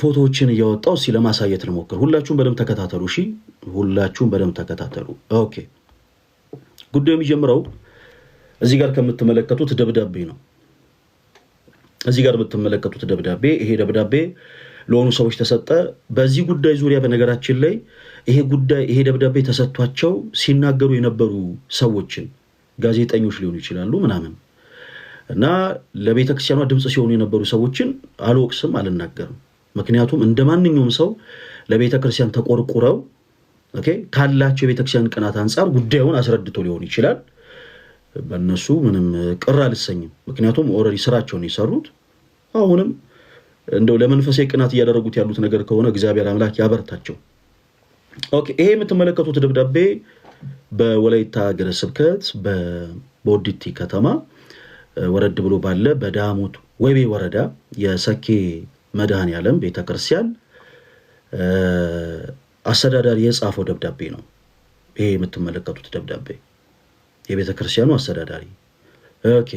ፎቶዎችን እያወጣው እስኪ ለማሳየት ልሞክር። ሁላችሁም በደንብ ተከታተሉ። እሺ ሁላችሁም በደንብ ተከታተሉ። ኦኬ ጉዳዩ የሚጀምረው እዚህ ጋር ከምትመለከቱት ደብዳቤ ነው። እዚህ ጋር የምትመለከቱት ደብዳቤ ይሄ ደብዳቤ ለሆኑ ሰዎች ተሰጠ። በዚህ ጉዳይ ዙሪያ በነገራችን ላይ ይሄ ደብዳቤ ተሰጥቷቸው ሲናገሩ የነበሩ ሰዎችን ጋዜጠኞች ሊሆኑ ይችላሉ ምናምን እና ለቤተክርስቲያኗ ድምጽ ሲሆኑ የነበሩ ሰዎችን አልወቅስም አልናገርም። ምክንያቱም እንደማንኛውም ሰው ለቤተክርስቲያን ተቆርቁረው ካላቸው የቤተክርስቲያን ቅናት አንፃር ጉዳዩን አስረድቶ ሊሆን ይችላል። በእነሱ ምንም ቅር አልሰኝም። ምክንያቱም ኦልሬዲ ስራቸውን የሰሩት አሁንም እንደው ለመንፈሳዊ ቅናት እያደረጉት ያሉት ነገር ከሆነ እግዚአብሔር አምላክ ያበርታቸው። ኦኬ ይሄ የምትመለከቱት ደብዳቤ በወላይታ ሀገረ ስብከት በቦዲቲ ከተማ ወረድ ብሎ ባለ በዳሞት ወይቤ ወረዳ የሰኬ መድኃኔዓለም ቤተክርስቲያን አስተዳዳሪ የጻፈው ደብዳቤ ነው። ይሄ የምትመለከቱት ደብዳቤ የቤተክርስቲያኑ አስተዳዳሪ ኦኬ።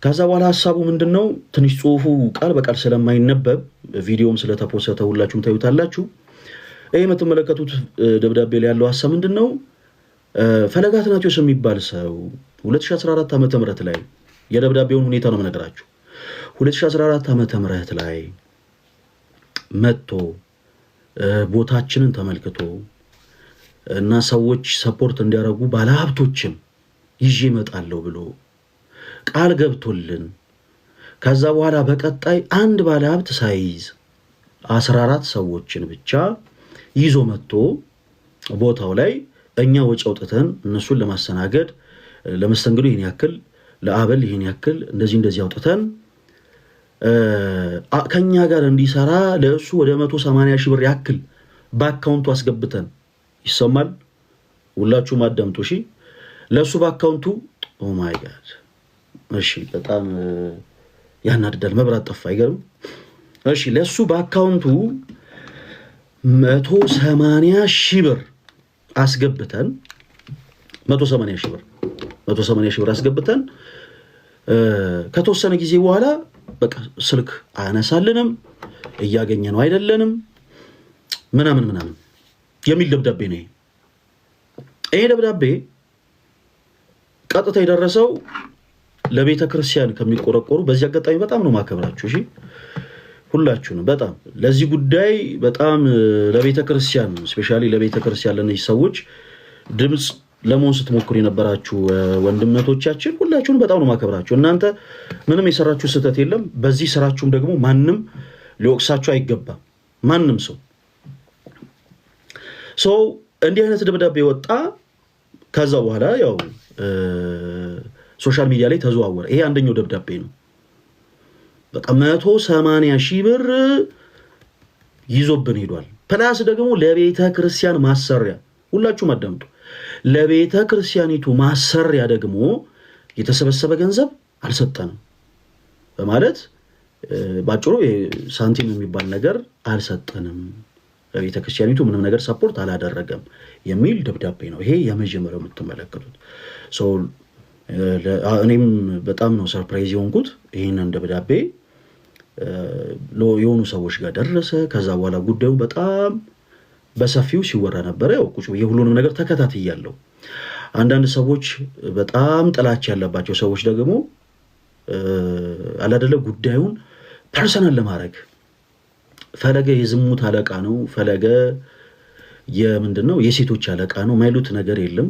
ከዛ በኋላ ሐሳቡ ምንድነው? ትንሽ ጽሁፉ ቃል በቃል ስለማይነበብ ቪዲዮም ስለተፖሰተ ሁላችሁም ታዩታላችሁ። ይሄ የምትመለከቱት ደብዳቤ ላይ ያለው ሐሳብ ምንድነው? ፈለገ አትናቴዎስ የሚባል ሰው 2014 ዓመተ ምህረት ላይ የደብዳቤውን ሁኔታ ነው የምነግራችሁ። 2014 ዓመተ ምህረት ላይ መጥቶ ቦታችንን ተመልክቶ እና ሰዎች ሰፖርት እንዲያደርጉ ባለሀብቶችን ይዤ እመጣለሁ ብሎ ቃል ገብቶልን ከዛ በኋላ በቀጣይ አንድ ባለሀብት ሳይዝ 14 ሰዎችን ብቻ ይዞ መጥቶ ቦታው ላይ እኛ ወጪ አውጥተን እነሱን ለማስተናገድ ለመስተንግዶ ይሄን ያክል ለአበል ይሄን ያክል እንደዚህ አውጥተን ከኛ ጋር እንዲሰራ ለእሱ ወደ 180 ሺህ ብር ያክል በአካውንቱ አስገብተን ይሰማል። ሁላችሁም አዳምጡ እሺ። ለእሱ በአካውንቱ ኦ ማይ ጋድ እሺ፣ በጣም ያናድዳል። መብራት ጠፋ አይገርም? እሺ ለእሱ በአካውንቱ 180 ሺህ ብር አስገብተን 180 ሺህ ብር አስገብተን ከተወሰነ ጊዜ በኋላ በቃ ስልክ አያነሳልንም፣ እያገኘ ነው አይደለንም ምናምን የሚል ደብዳቤ ነው። ይሄ ደብዳቤ ቀጥታ የደረሰው ለቤተ ክርስቲያን ከሚቆረቆሩ፣ በዚህ አጋጣሚ በጣም ነው ማከብራችሁ እሺ፣ ሁላችሁንም በጣም ለዚህ ጉዳይ በጣም ለቤተ ክርስቲያን ስፔሻሊ ለቤተ ክርስቲያን ለነዚህ ሰዎች ድምጽ ለመሆን ስትሞክሩ የነበራችሁ ወንድምነቶቻችን ሁላችሁንም በጣም ነው ማከብራችሁ። እናንተ ምንም የሰራችሁ ስህተት የለም። በዚህ ስራችሁም ደግሞ ማንም ሊወቅሳችሁ አይገባም። ማንም ሰው እንዲህ አይነት ደብዳቤ ወጣ። ከዛ በኋላ ያው ሶሻል ሚዲያ ላይ ተዘዋወረ። ይሄ አንደኛው ደብዳቤ ነው። በቃ 180 ሺህ ብር ይዞብን ሄዷል። ፕላስ ደግሞ ለቤተ ክርስቲያን ማሰሪያ፣ ሁላችሁም አዳምጡ፣ ለቤተ ክርስቲያኒቱ ማሰሪያ ደግሞ የተሰበሰበ ገንዘብ አልሰጠንም በማለት ባጭሩ ሳንቲም የሚባል ነገር አልሰጠንም፣ ለቤተ ክርስቲያኒቱ ምንም ነገር ሰፖርት አላደረገም የሚል ደብዳቤ ነው። ይሄ የመጀመሪያው የምትመለከቱት ሰው። እኔም በጣም ነው ሰርፕራይዝ የሆንኩት። ይሄንን ደብዳቤ የሆኑ ሰዎች ጋር ደረሰ። ከዛ በኋላ ጉዳዩ በጣም በሰፊው ሲወራ ነበረ። ያው ቁጭ ብዬ ሁሉንም ነገር ተከታትያለሁ። አንዳንድ ሰዎች በጣም ጥላቻ ያለባቸው ሰዎች ደግሞ አላደለ ጉዳዩን ፐርሰናል ለማድረግ ፈለገ የዝሙት አለቃ ነው፣ ፈለገ የምንድነው የሴቶች አለቃ ነው ማይሉት ነገር የለም።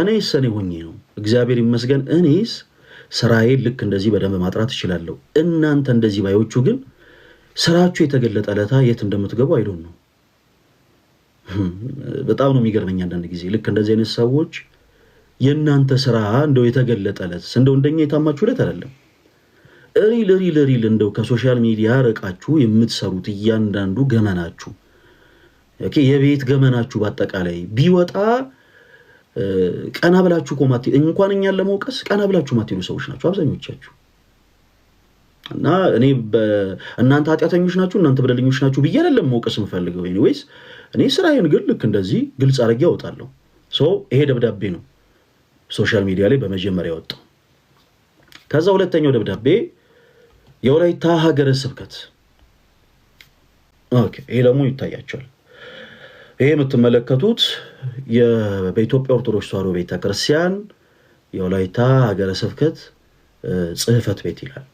እኔስ እኔ ሆኜ ነው እግዚአብሔር ይመስገን። እኔስ ስራዬን ልክ እንደዚህ በደንብ ማጥራት እችላለሁ። እናንተ እንደዚህ ባዮቹ ግን ስራችሁ የተገለጠ ለታ የት እንደምትገቡ አይዶን ነው። በጣም ነው የሚገርመኝ አንዳንድ ጊዜ ልክ እንደዚህ አይነት ሰዎች የእናንተ ስራ እንደው የተገለጠለት እንደው እንደኛ የታማችሁለት አይደለም። ሪል እንደው ከሶሻል ሚዲያ ርቃችሁ የምትሰሩት እያንዳንዱ ገመናችሁ የቤት ገመናችሁ በአጠቃላይ ቢወጣ ቀና ብላችሁ ቆማት እንኳን እኛን ለመውቀስ ቀና ብላችሁ ማትሉ ሰዎች ናችሁ አብዛኞቻችሁ። እና እኔ እናንተ ኃጢአተኞች ናችሁ እናንተ በደለኞች ናችሁ ብዬ አይደለም መውቀስ የምፈልገው። ኤኒዌይስ እኔ ስራዬን ግን ልክ እንደዚህ ግልጽ አድርጌ አወጣለሁ። ይሄ ደብዳቤ ነው ሶሻል ሚዲያ ላይ በመጀመሪያ ወጣው። ከዛ ሁለተኛው ደብዳቤ የወላይታ ሀገረ ስብከት ኦኬ ይሄ ደግሞ ይታያቸዋል። ይሄ የምትመለከቱት በኢትዮጵያ ኦርቶዶክስ ተዋሕዶ ቤተክርስቲያን የወላይታ ሀገረ ስብከት ጽሕፈት ቤት ይላል።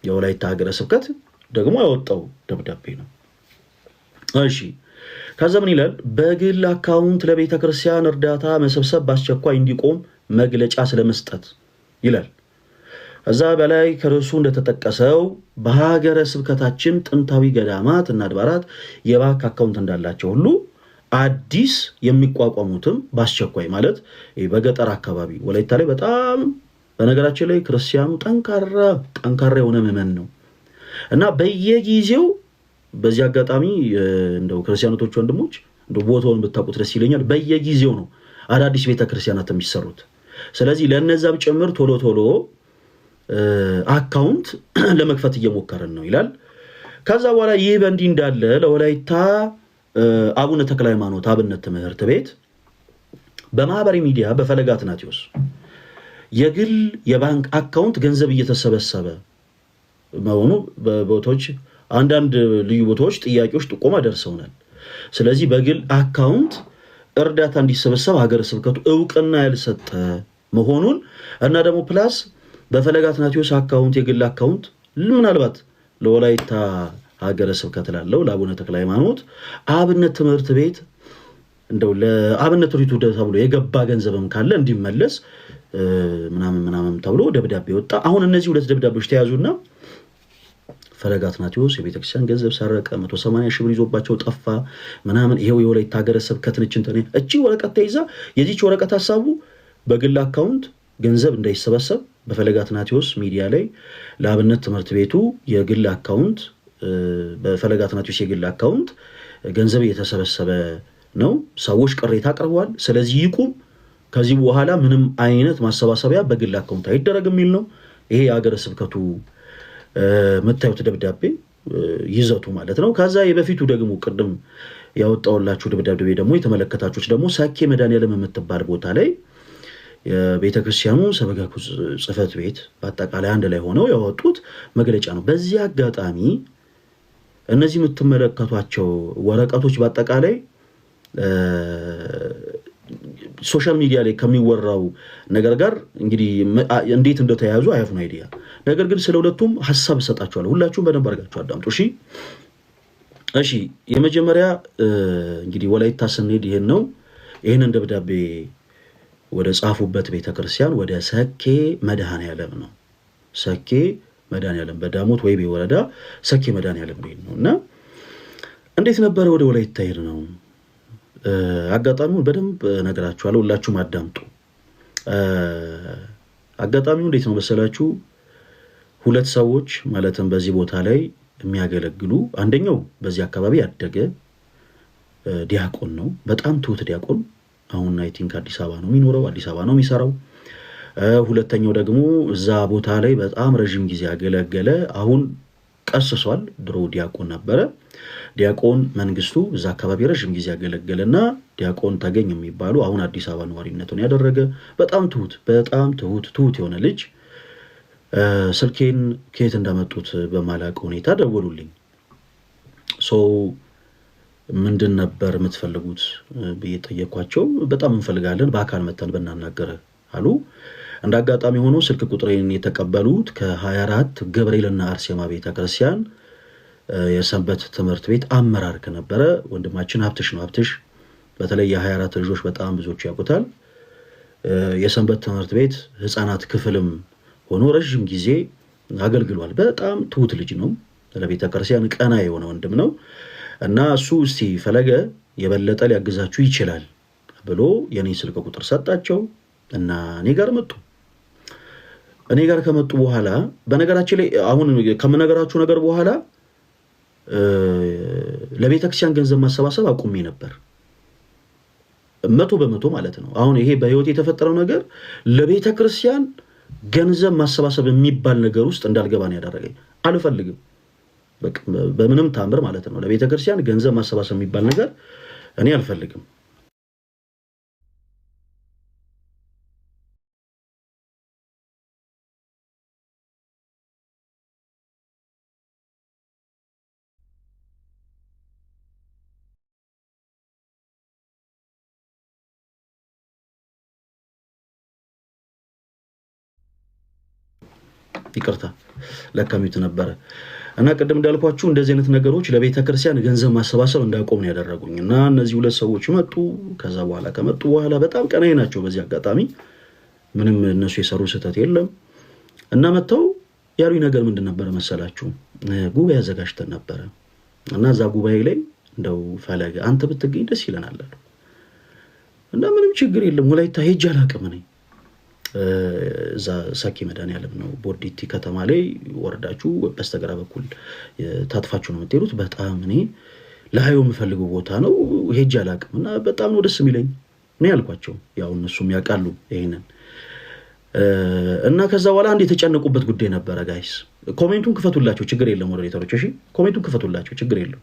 የወላይታ ሀገረ ስብከት ደግሞ ያወጣው ደብዳቤ ነው። እሺ ከዛ ምን ይላል? በግል አካውንት ለቤተክርስቲያን እርዳታ መሰብሰብ በአስቸኳይ እንዲቆም መግለጫ ስለመስጠት ይላል። እዛ በላይ ከርዕሱ እንደተጠቀሰው በሀገረ ስብከታችን ጥንታዊ ገዳማት እና አድባራት የባንክ አካውንት እንዳላቸው ሁሉ አዲስ የሚቋቋሙትም በአስቸኳይ ማለት በገጠር አካባቢ ወላይታ ላይ በጣም በነገራችን ላይ ክርስቲያኑ ጠንካራ የሆነ ምዕመን ነው እና በየጊዜው በዚህ አጋጣሚ እንደው ክርስቲያኖቶች ወንድሞች እንደው ቦታውን ብታውቁት ደስ ይለኛል። በየጊዜው ነው አዳዲስ ቤተክርስቲያናት የሚሰሩት። ስለዚህ ለነዛም ጭምር ቶሎ አካውንት ለመክፈት እየሞከረን ነው ይላል። ከዛ በኋላ ይህ በእንዲህ እንዳለ ለወላይታ አቡነ ተክለ ሃይማኖት አብነት ትምህርት ቤት በማህበራዊ ሚዲያ በፈለገ አትናቴዎስ የግል የባንክ አካውንት ገንዘብ እየተሰበሰበ መሆኑ በቦታዎች አንዳንድ ልዩ ቦታዎች ጥያቄዎች ጥቆማ ደርሰውናል። ስለዚህ በግል አካውንት እርዳታ እንዲሰበሰብ ሀገረ ስብከቱ እውቅና ያልሰጠ መሆኑን እና ደግሞ ፕላስ በፈለገ አትናቴዎስ አካውንት የግል አካውንት ምናልባት ለወላይታ ሀገረ ስብከት ላለው ለአቡነ ተክለ ሃይማኖት አብነት ትምህርት ቤት እንደው ለአብነት ሪቱ ተብሎ የገባ ገንዘብም ካለ እንዲመለስ ምናምን ተብሎ ደብዳቤ ወጣ። አሁን እነዚህ ሁለት ደብዳቤዎች ተያዙና ፈለገ አትናቴዎስ የቤተክርስቲያን ገንዘብ ሰረቀ፣ 180 ሺህ ብር ይዞባቸው ጠፋ ምናምን። ይሄው የወላይታ ሀገረ ስብከት ነች እንትን እቺ ወረቀት ተይዛ የዚች ወረቀት ሐሳቡ በግል አካውንት ገንዘብ እንዳይሰበሰብ በፈለገ አትናቴዎስ ሚዲያ ላይ ለአብነት ትምህርት ቤቱ የግል አካውንት በፈለገ አትናቴዎስ የግል አካውንት ገንዘብ እየተሰበሰበ ነው፣ ሰዎች ቅሬታ አቅርበዋል። ስለዚህ ይቁም፣ ከዚህ በኋላ ምንም አይነት ማሰባሰቢያ በግል አካውንት አይደረግ የሚል ነው። ይሄ የሀገረ ስብከቱ የምታዩት ደብዳቤ ይዘቱ ማለት ነው። ከዛ የበፊቱ ደግሞ ቅድም ያወጣውላችሁ ደብዳቤ ደግሞ የተመለከታችሁት ደግሞ ሰኬ መድኃኔዓለም የምትባል ቦታ ላይ የቤተክርስቲያኑ ሰበካ ጽሕፈት ቤት በአጠቃላይ አንድ ላይ ሆነው ያወጡት መግለጫ ነው። በዚህ አጋጣሚ እነዚህ የምትመለከቷቸው ወረቀቶች በአጠቃላይ ሶሻል ሚዲያ ላይ ከሚወራው ነገር ጋር እንግዲህ እንዴት እንደተያያዙ አያፍ ነው አይዲያ። ነገር ግን ስለ ሁለቱም ሐሳብ እሰጣችኋለሁ። ሁላችሁም በደንብ አድርጋችሁ አዳምጡ። እሺ የመጀመሪያ እንግዲህ ወላይታ ስንሄድ ይሄንን ደብዳቤ ወደ ጻፉበት ቤተክርስቲያን ወደ ሰኬ መድኃኔዓለም ነው። ሰኬ መድኃኔዓለም በዳሞት ወይቤ ወረዳ ሰኬ መድኃኔዓለም ነው እና እንዴት ነበረ ወደ ወላይታ ሄድ ነው አጋጣሚውን በደንብ ነገራችኋለሁ። ሁላችሁም አዳምጡ። አጋጣሚው እንዴት ነው መሰላችሁ? ሁለት ሰዎች ማለትም በዚህ ቦታ ላይ የሚያገለግሉ አንደኛው በዚህ አካባቢ ያደገ ዲያቆን ነው። በጣም ትሁት ዲያቆን። አሁን አይ ቲንክ አዲስ አበባ ነው የሚኖረው፣ አዲስ አበባ ነው የሚሰራው። ሁለተኛው ደግሞ እዛ ቦታ ላይ በጣም ረዥም ጊዜ ያገለገለ አሁን ቀስሷል። ድሮ ዲያቆን ነበረ። ዲያቆን መንግስቱ እዛ አካባቢ ረዥም ጊዜ ያገለገለና ዲያቆን ተገኝ የሚባሉ አሁን አዲስ አበባ ነዋሪነቱን ያደረገ በጣም ትሁት የሆነ ልጅ ስልኬን ከየት እንዳመጡት በማላውቅ ሁኔታ ደወሉልኝ። ምንድን ነበር የምትፈልጉት ብዬ ጠየኳቸው። በጣም እንፈልጋለን በአካል መተን ብናናገር አሉ። እንደ አጋጣሚ ሆኖ ስልክ ቁጥሬን የተቀበሉት ከ24 ገብርኤልና አርሴማ ቤተክርስቲያን የሰንበት ትምህርት ቤት አመራር ከነበረ ወንድማችን ሀብትሽ ነው። ሀብትሽ በተለይ የ24 ልጆች በጣም ብዙዎች ያውቁታል። የሰንበት ትምህርት ቤት ህፃናት ክፍልም ሆኖ ረዥም ጊዜ አገልግሏል። በጣም ትሁት ልጅ ነው። ለቤተክርስቲያን ቀና የሆነ ወንድም ነው እና እሱ እስቲ ፈለገ የበለጠ ሊያግዛችሁ ይችላል ብሎ የኔ ስልክ ቁጥር ሰጣቸው እና እኔ ጋር መጡ። እኔ ጋር ከመጡ በኋላ በነገራችን ላይ አሁን ከምነገራችሁ ነገር በኋላ ለቤተክርስቲያን ገንዘብ ማሰባሰብ አቁሜ ነበር 100% ማለት ነው። አሁን ይሄ በህይወት የተፈጠረው ነገር ለቤተክርስቲያን ገንዘብ ማሰባሰብ የሚባል ነገር ውስጥ እንዳልገባ ነው ያደረገኝ። አልፈልግም በምንም ታምር ማለት ነው። ለቤተክርስቲያን ገንዘብ ማሰባሰብ የሚባል ነገር እኔ አልፈልግም። ይቅርታ ለካሚት ነበረ እና ቀደም እንዳልኳችሁ እንደዚህ አይነት ነገሮች ለቤተ ክርስቲያን ገንዘብ ማሰባሰብ እንዳቆም ነው ያደረጉኝ እና እነዚህ ሁለት ሰዎች መጡ። ከዛ በኋላ ከመጡ በኋላ በጣም ቀናይ ናቸው። በዚህ አጋጣሚ ምንም እነሱ የሰሩ ስህተት የለም እና መተው ያሉኝ ነገር ምንድን ነበረ መሰላችሁ? ጉባኤ አዘጋጅተን ነበረ እና እዛ ጉባኤ ላይ እንደው ፈለገ አንተ ብትገኝ ደስ ይለናል አሉ እና ምንም ችግር የለም ወላይታ ሄጄ አላውቅም ነኝ እዛ ሰኪ መድኃኒዓለም ነው ቦዲቲ ከተማ ላይ ወረዳችሁ በስተግራ በኩል ታጥፋችሁ ነው የምትሄዱት። በጣም እኔ ላየው የምፈልገው ቦታ ነው ሄጄ አላውቅም እና በጣም ነው ደስ የሚለኝ ነው ያልኳቸው። ያው እነሱም ያውቃሉ ይሄንን እና ከዛ በኋላ አንድ የተጨነቁበት ጉዳይ ነበረ። ጋይስ ኮሜንቱን ክፈቱላቸው ችግር የለም ሞዴሬተሮች፣ እሺ ኮሜንቱን ክፈቱላቸው ችግር የለም።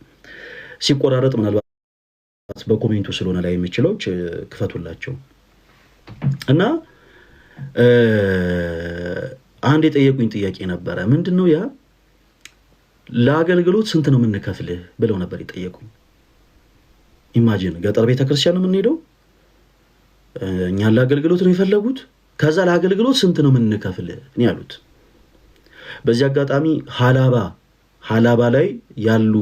ሲቆራረጥ ምናልባት በኮሜንቱ ስለሆነ ላይ የሚችለው ክፈቱላቸው እና አንድ የጠየቁኝ ጥያቄ ነበረ። ምንድነው ያ ለአገልግሎት ስንት ነው የምንከፍልህ ብለው ነበር የጠየቁኝ። ኢማጂን ገጠር ቤተክርስቲያን ነው የምንሄደው እኛን ለአገልግሎት ነው የፈለጉት። ከዛ ለአገልግሎት ስንት ነው የምንከፍልህ እኔ ያሉት። በዚህ አጋጣሚ ሀላባ ላይ ያሉ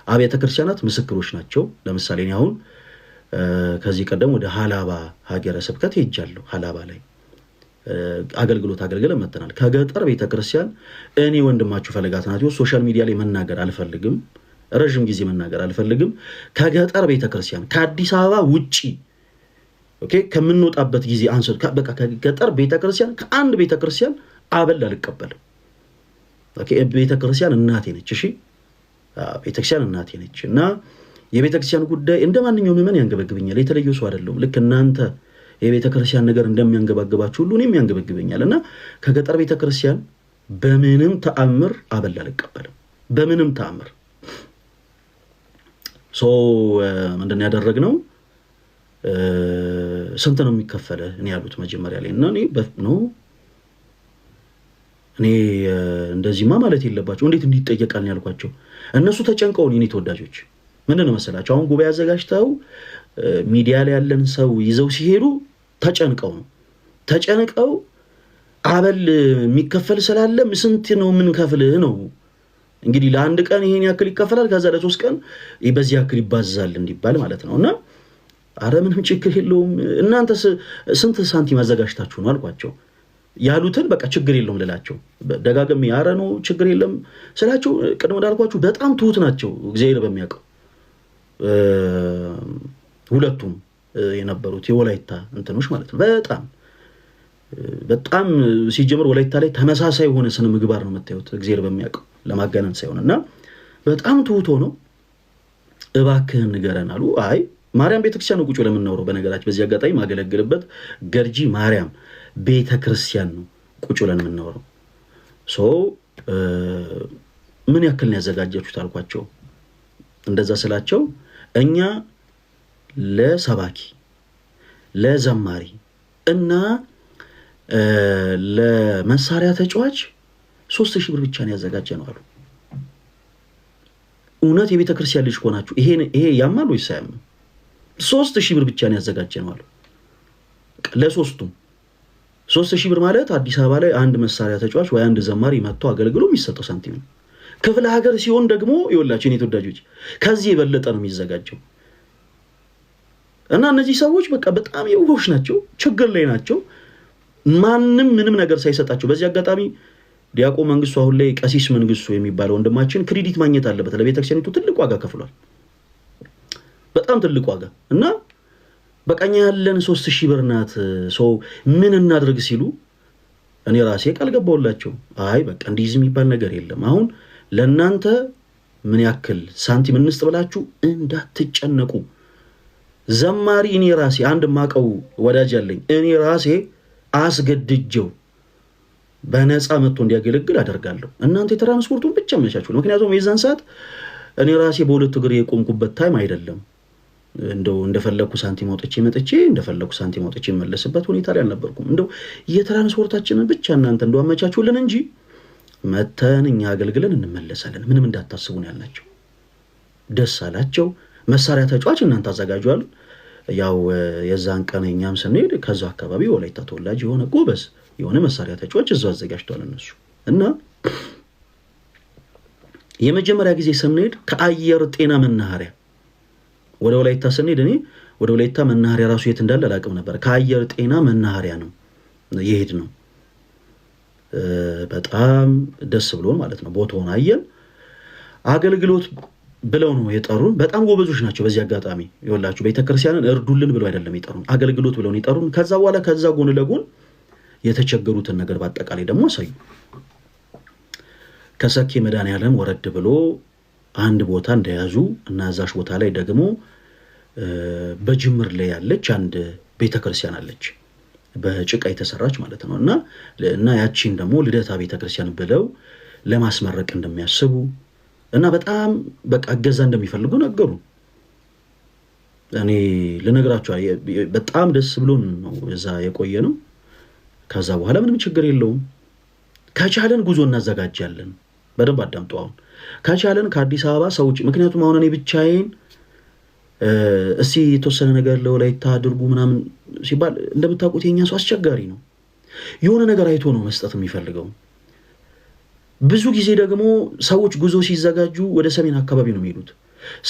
አብያተ ክርስቲያናት ምስክሮች ናቸው። ለምሳሌ እኔ አሁን ከዚህ ቀደም ወደ ሀላባ ሀገረ ስብከት ሄጃለሁ። ሀላባ ላይ አገልግሎት አገልግለን መተናል። ከገጠር ቤተክርስቲያን እኔ ወንድማችሁ ፈለገ አትናቴዎስ ሶሻል ሚዲያ ላይ መናገር አልፈልግም፣ ረጅም ጊዜ መናገር አልፈልግም። ከገጠር ቤተክርስቲያን ከአዲስ አበባ ውጪ ኦኬ ከምንወጣበት ጊዜ አንሶ በቃ ከገጠር ቤተክርስቲያን ከአንድ ቤተክርስቲያን አበል አልቀበልም። ኦኬ ቤተክርስቲያን እናቴ ነች። እሺ ቤተክርስቲያን እናቴ ነች እና የቤተክርስቲያን ጉዳይ እንደማንኛውም ምእመን ያንገበግበኛል። የተለየ ሰው አይደለም። ልክ እናንተ የቤተክርስቲያን ነገር እንደሚያንገባግባችሁ ሁሉ እኔም ያንገበግበኛል እና ከገጠር ቤተክርስቲያን በምንም ተአምር አበል አልቀበልም። በምንም ተአምር ምንድን ያደረግነው ስንት ነው የሚከፈለው እኔ ያሉት መጀመሪያ ላይ እና እኔ እንደዚህማ ማለት የለባቸው እንዴት እንዲጠየቃል ያልኳቸው። እነሱ ተጨንቀው እኔ ተወዳጆች ምንድን ነው መሰላቸው አሁን ጉባኤ አዘጋጅተው ሚዲያ ላይ ያለን ሰው ይዘው ሲሄዱ ተጨንቀው አበል የሚከፈል ስላለ ስንት ነው የምንከፍልህ ነው እንግዲህ ለአንድ ቀን ይሄን ያክል ይከፈላል ከዛ ለሶስት ቀን በዚህ ያክል ይባዛል እንዲባል ማለት ነውና አረ ምንም ችግር የለውም እናንተ ስንት ሳንቲም አዘጋጅታችሁ ነው አልኳቸው። ያሉትን በቃ ችግር የለውም ልላቸው ደጋግሜ አረ ነው ችግር የለም ስላቸው ቀድሞ እንዳልኳችሁ በጣም ትሁት ናቸው። እግዚአብሔር በሚያውቀው ሁለቱም የነበሩት የወላይታ እንትኖች ማለት ነው። በጣም ሲጀምር ወላይታ ላይ ተመሳሳይ የሆነ ስነ ምግባር ነው የምታዩት እግዚአብሔር በሚያውቀው ለማጋነን ሳይሆን እና በጣም ትሁት ሆነው እባክህን ንገረን አሉ። አይ ማርያም ቤተክርስቲያን ነው ቁጭ ብለን የምናወራው። በነገራችን በዚህ አጋጣሚ ማገለግልበት ገርጂ ማርያም ቤተክርስቲያን ነው ቁጭ ብለን የምናወራው። ምን ያክል ነው ያዘጋጃችሁት አልኳቸው። እንደዛ ስላቸው እኛ ለሰባኪ ለዘማሪ እና ለመሳሪያ ተጫዋች 3000 ብር ብቻ ነው ያዘጋጀነው አሉ። እውነት የቤተክርስቲያን ልጅ ሆናችሁ ይሄ ያማል ወይስ አያምም? 3000 ብር ብቻ ነው ያዘጋጀነው አሉ። ለሶስቱም 3000 ብር ማለት አዲስ አበባ ላይ አንድ መሳሪያ ተጫዋች ወይ አንድ ዘማሪ መጥቶ አገልግሎ የሚሰጠው ሳንቲም ነው። ክፍለ ሀገር ሲሆን ደግሞ ይወላችሁ እኔ ተወዳጆች ከዚህ የበለጠ ነው የሚዘጋጀው። እና እነዚህ ሰዎች በቃ በጣም የውሆች ናቸው፣ ችግር ላይ ናቸው። ማንም ምንም ነገር ሳይሰጣቸው በዚህ አጋጣሚ ዲያቆን መንግስቱ አሁን ላይ ቀሲስ መንግስቱ የሚባለው ወንድማችን ክሬዲት ማግኘት አለበት። ለቤተክርስቲያኒቱ ትልቅ ዋጋ ከፍሏል፣ በጣም ትልቅ ዋጋ እና በቃኛ ያለን 3000 ብር ናት ምን እናድርግ ሲሉ እኔ ራሴ ቃል ገባሁላቸው። አይ በቃ እንዲህ የሚባል ነገር የለም አሁን ለእናንተ ምን ያክል ሳንቲም እንስጥ ብላችሁ እንዳትጨነቁ። ዘማሪ እኔ ራሴ አንድ ማቀው ወዳጅ አለኝ እኔ ራሴ አስገድጀው በነፃ መጥቶ እንዲያገለግል አደርጋለሁ። እናንተ የትራንስፖርቱን ብቻ መቻችሁ። ምክንያቱም የዛን ሰዓት እኔ ራሴ በሁለት እግር የቆምኩበት ታይም አይደለም። እንደው እንደፈለኩ ሳንቲም አውጥቼ መጥቼ እንደፈለኩ ሳንቲም አውጥቼ መለስበት ሁኔታ ላይ አልነበርኩም። እንደው የትራንስፖርታችንን ብቻ እናንተ እንደው አመቻችሁልን እንጂ መተን እኛ አገልግለን እንመለሳለን፣ ምንም እንዳታስቡ ነው ያልናቸው። ደስ አላቸው። መሳሪያ ተጫዋች እናንተ አዘጋጁ አሉ። ያው የዛን ቀን እኛም ስንሄድ ከዛ አካባቢ ወላይታ ተወላጅ የሆነ ጎበዝ የሆነ መሳሪያ ተጫዋች እዛው አዘጋጅተዋል እነሱ እና የመጀመሪያ ጊዜ ስንሄድ ከአየር ጤና መናኸሪያ ወደ ወላይታ ስንሄድ እኔ ወደ ወላይታ መናኸሪያ ራሱ የት እንዳለ አላውቅም ነበር። ከአየር ጤና መናኸሪያ ነው የሄድ ነው። በጣም ደስ ብሎን ማለት ነው። ቦታውን አየን። አገልግሎት ብለው ነው የጠሩን። በጣም ጎበዞች ናቸው። በዚህ አጋጣሚ ይወላችሁ ቤተክርስቲያንን እርዱልን ብለው አይደለም የጠሩን፣ አገልግሎት ብለው ነው የጠሩን። ከዛ በኋላ ከዛ ጎን ለጎን የተቸገሩትን ነገር በአጠቃላይ ደግሞ አሳዩ። ከሰኬ መድኃኔዓለም ወረድ ብሎ አንድ ቦታ እንደያዙ እና እዛሽ ቦታ ላይ ደግሞ በጅምር ላይ ያለች አንድ ቤተክርስቲያን አለች፣ በጭቃ የተሰራች ማለት ነው። እና ያቺን ደግሞ ልደታ ቤተክርስቲያን ብለው ለማስመረቅ እንደሚያስቡ እና በጣም በቃ እገዛ እንደሚፈልጉ ነገሩ። እኔ ልነግራቸው በጣም ደስ ብሎን ነው እዛ የቆየ ነው። ከዛ በኋላ ምንም ችግር የለውም ከቻለን ጉዞ እናዘጋጃለን። በደንብ አዳምጡ። አሁን ከቻለን ከአዲስ አበባ ሰዎች፣ ምክንያቱም አሁን እኔ ብቻዬን እስቲ የተወሰነ ነገር ለወላይታ አድርጉ ምናምን ሲባል እንደምታውቁት የኛ ሰው አስቸጋሪ ነው። የሆነ ነገር አይቶ ነው መስጠት የሚፈልገው። ብዙ ጊዜ ደግሞ ሰዎች ጉዞ ሲዘጋጁ ወደ ሰሜን አካባቢ ነው የሚሄዱት።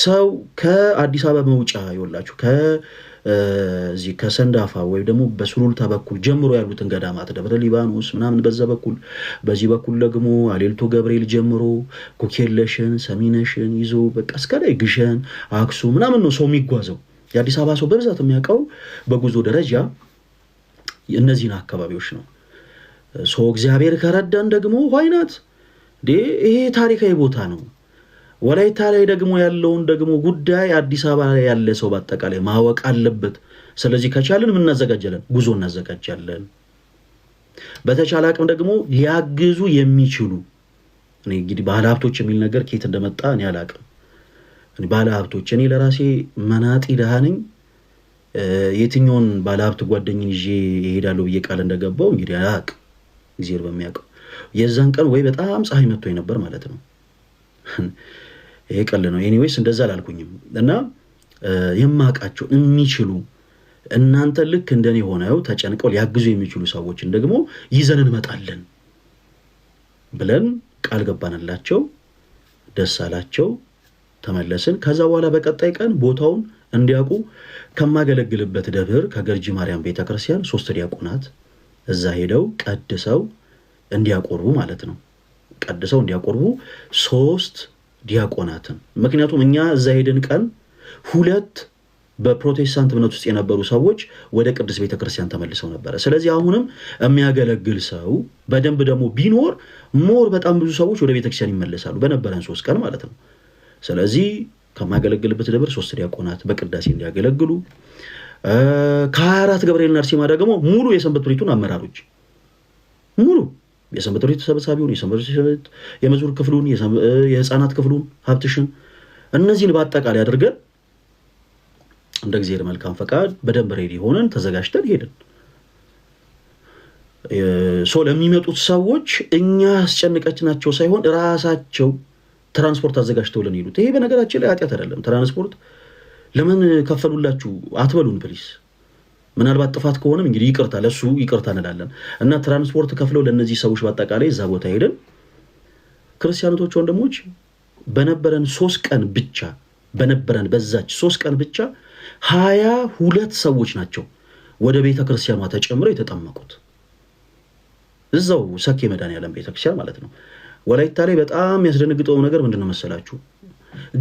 ሰው ከአዲስ አበባ መውጫ ይወላችሁ ከዚህ ከሰንዳፋ ወይም ደግሞ በሱሉልታ በኩል ጀምሮ ያሉትን ገዳማት ደብረ ሊባኖስ ምናምን በዛ በኩል፣ በዚህ በኩል ደግሞ አሌልቶ ገብርኤል ጀምሮ ኮኬለሽን ሰሚነሽን ይዞ በቃ እስከ ላይ ግሸን አክሱም ምናምን ነው ሰው የሚጓዘው። የአዲስ አበባ ሰው በብዛት የሚያውቀው በጉዞ ደረጃ እነዚህን አካባቢዎች ነው። ሰው እግዚአብሔር ከረዳን ደግሞ ዋይናት ይሄ ታሪካዊ ቦታ ነው። ወላይታ ላይ ደግሞ ያለውን ደግሞ ጉዳይ አዲስ አበባ ላይ ያለ ሰው በአጠቃላይ ማወቅ አለበት። ስለዚህ ከቻልን ምን እናዘጋጃለን? ጉዞ እናዘጋጃለን። በተቻለ አቅም ደግሞ ሊያግዙ የሚችሉ እኔ እንግዲህ ባለሀብቶች የሚል ነገር ከየት እንደመጣ እኔ አላቅም። ባለሀብቶች እኔ ለራሴ መናጢ ድሃ ነኝ። የትኛውን ባለሀብት ጓደኝን ይዤ እሄዳለሁ ብዬ ቃል እንደገባው እንግዲህ አላቅም። እግዚአብሔር በሚያውቀው የዛን ቀን ወይ በጣም ፀሐይ መጥቶኝ ነበር ማለት ነው። ይሄ ቀል ነው። ኤኒዌይስ እንደዛ አላልኩኝም። እና የማውቃቸው የሚችሉ እናንተ ልክ እንደኔ ሆነው ተጨንቀው ሊያግዙ የሚችሉ ሰዎችን ደግሞ ይዘን እንመጣለን ብለን ቃል ገባንላቸው። ደስ አላቸው። ተመለስን። ከዛ በኋላ በቀጣይ ቀን ቦታውን እንዲያውቁ ከማገለግልበት ደብር ከገርጂ ማርያም ቤተክርስቲያን 3 ዲያቆናት እዛ ሄደው ቀድሰው እንዲያቆርቡ ማለት ነው። ቀድሰው እንዲያቆርቡ 3 ዲያቆናትን። ምክንያቱም እኛ እዛ ሄደን ቀን 2 በፕሮቴስታንት እምነት ውስጥ የነበሩ ሰዎች ወደ ቅድስት ቤተክርስቲያን ተመልሰው ነበረ። ስለዚህ አሁንም የሚያገለግል ሰው በደንብ ደግሞ ቢኖር ሞር በጣም ብዙ ሰዎች ወደ ቤተክርስቲያን ይመለሳሉ በነበረን 3 ቀን ማለት ነው። ስለዚህ ከማገለግልበት ደብር 3 ዲያቆናት በቅዳሴ እንዲያገለግሉ ከ24 ገብርኤልና አርሴማ ደግሞ ሙሉ የሰንበት ቤቱን አመራሮች ሙሉ የሰንበት ቤት ተሰብሳቢውን የሰንበት የመዝሙር ክፍሉን የህፃናት ክፍሉን ሀብትሽን እነዚህን በአጠቃላይ አድርገን እንደ እግዚአብሔር መልካም ፈቃድ በደንብ ሬዲ ሆነን ተዘጋጅተን ሄድን። ለሚመጡት ሰዎች እኛ አስጨንቀችናቸው ሳይሆን ራሳቸው ትራንስፖርት አዘጋጅተውልን ሄዱት። ይሄ በነገራችን ላይ ኃጢአት አይደለም። ትራንስፖርት ለምን ከፈሉላችሁ አትበሉን ፕሊስ። ምናልባት ጥፋት ከሆነም እንግዲህ ይቅርታ ለሱ ይቅርታ እንላለን። እና ትራንስፖርት ከፍለው ለነዚህ ሰዎች በአጠቃላይ እዛ ቦታ ሄደን ክርስቲያኖች ወንድሞች በነበረን 3 ቀን ብቻ በነበረን በዛች 3 ቀን ብቻ 22 ሰዎች ናቸው ወደ ቤተክርስቲያኗ ተጨምረው የተጠመቁት። እዛው ሰኬ መድኃኔዓለም ቤተክርስቲያን ማለት ነው። ወላይታ ላይ በጣም ያስደነግጠው ነገር ምንድነው መሰላችሁ?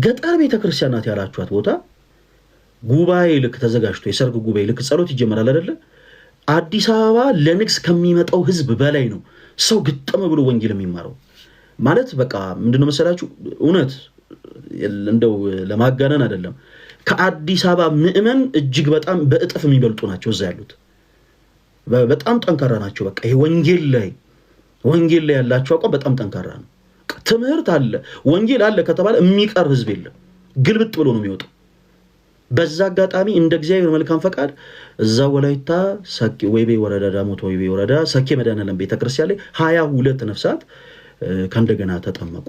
ገጠር ቤተክርስቲያን ናት ያላችኋት ቦታ ጉባኤ ልክ ተዘጋጅቶ የሰርግ ጉባኤ ልክ ጸሎት ይጀምራል አይደለ? አዲስ አበባ ለንግስ ከሚመጣው ህዝብ በላይ ነው ሰው ግጥም ብሎ ወንጌል የሚማረው። ማለት በቃ ምንድነው መሰላችሁ? እውነት እንደው ለማጋነን አይደለም፣ ከአዲስ አበባ ምዕመን እጅግ በጣም በእጥፍ የሚበልጡ ናቸው እዛ ያሉት። በጣም ጠንካራ ናቸው። በቃ ይሄ ወንጌል ላይ ያላቸው አቋም በጣም ጠንካራ ነው። ትምህርት አለ፣ ወንጌል አለ ከተባለ የሚቀር ህዝብ የለም። ግልብጥ ብሎ ነው የሚወጣው። በዛ አጋጣሚ እንደ እግዚአብሔር መልካም ፈቃድ እዛ ወላይታ ሰኬ ወይቤ ወረዳ ዳሞት ወይቤ ወረዳ ሰኬ መድኃኔዓለም ቤተክርስቲያን ላይ 22 ነፍሳት ከእንደገና ተጠመቁ።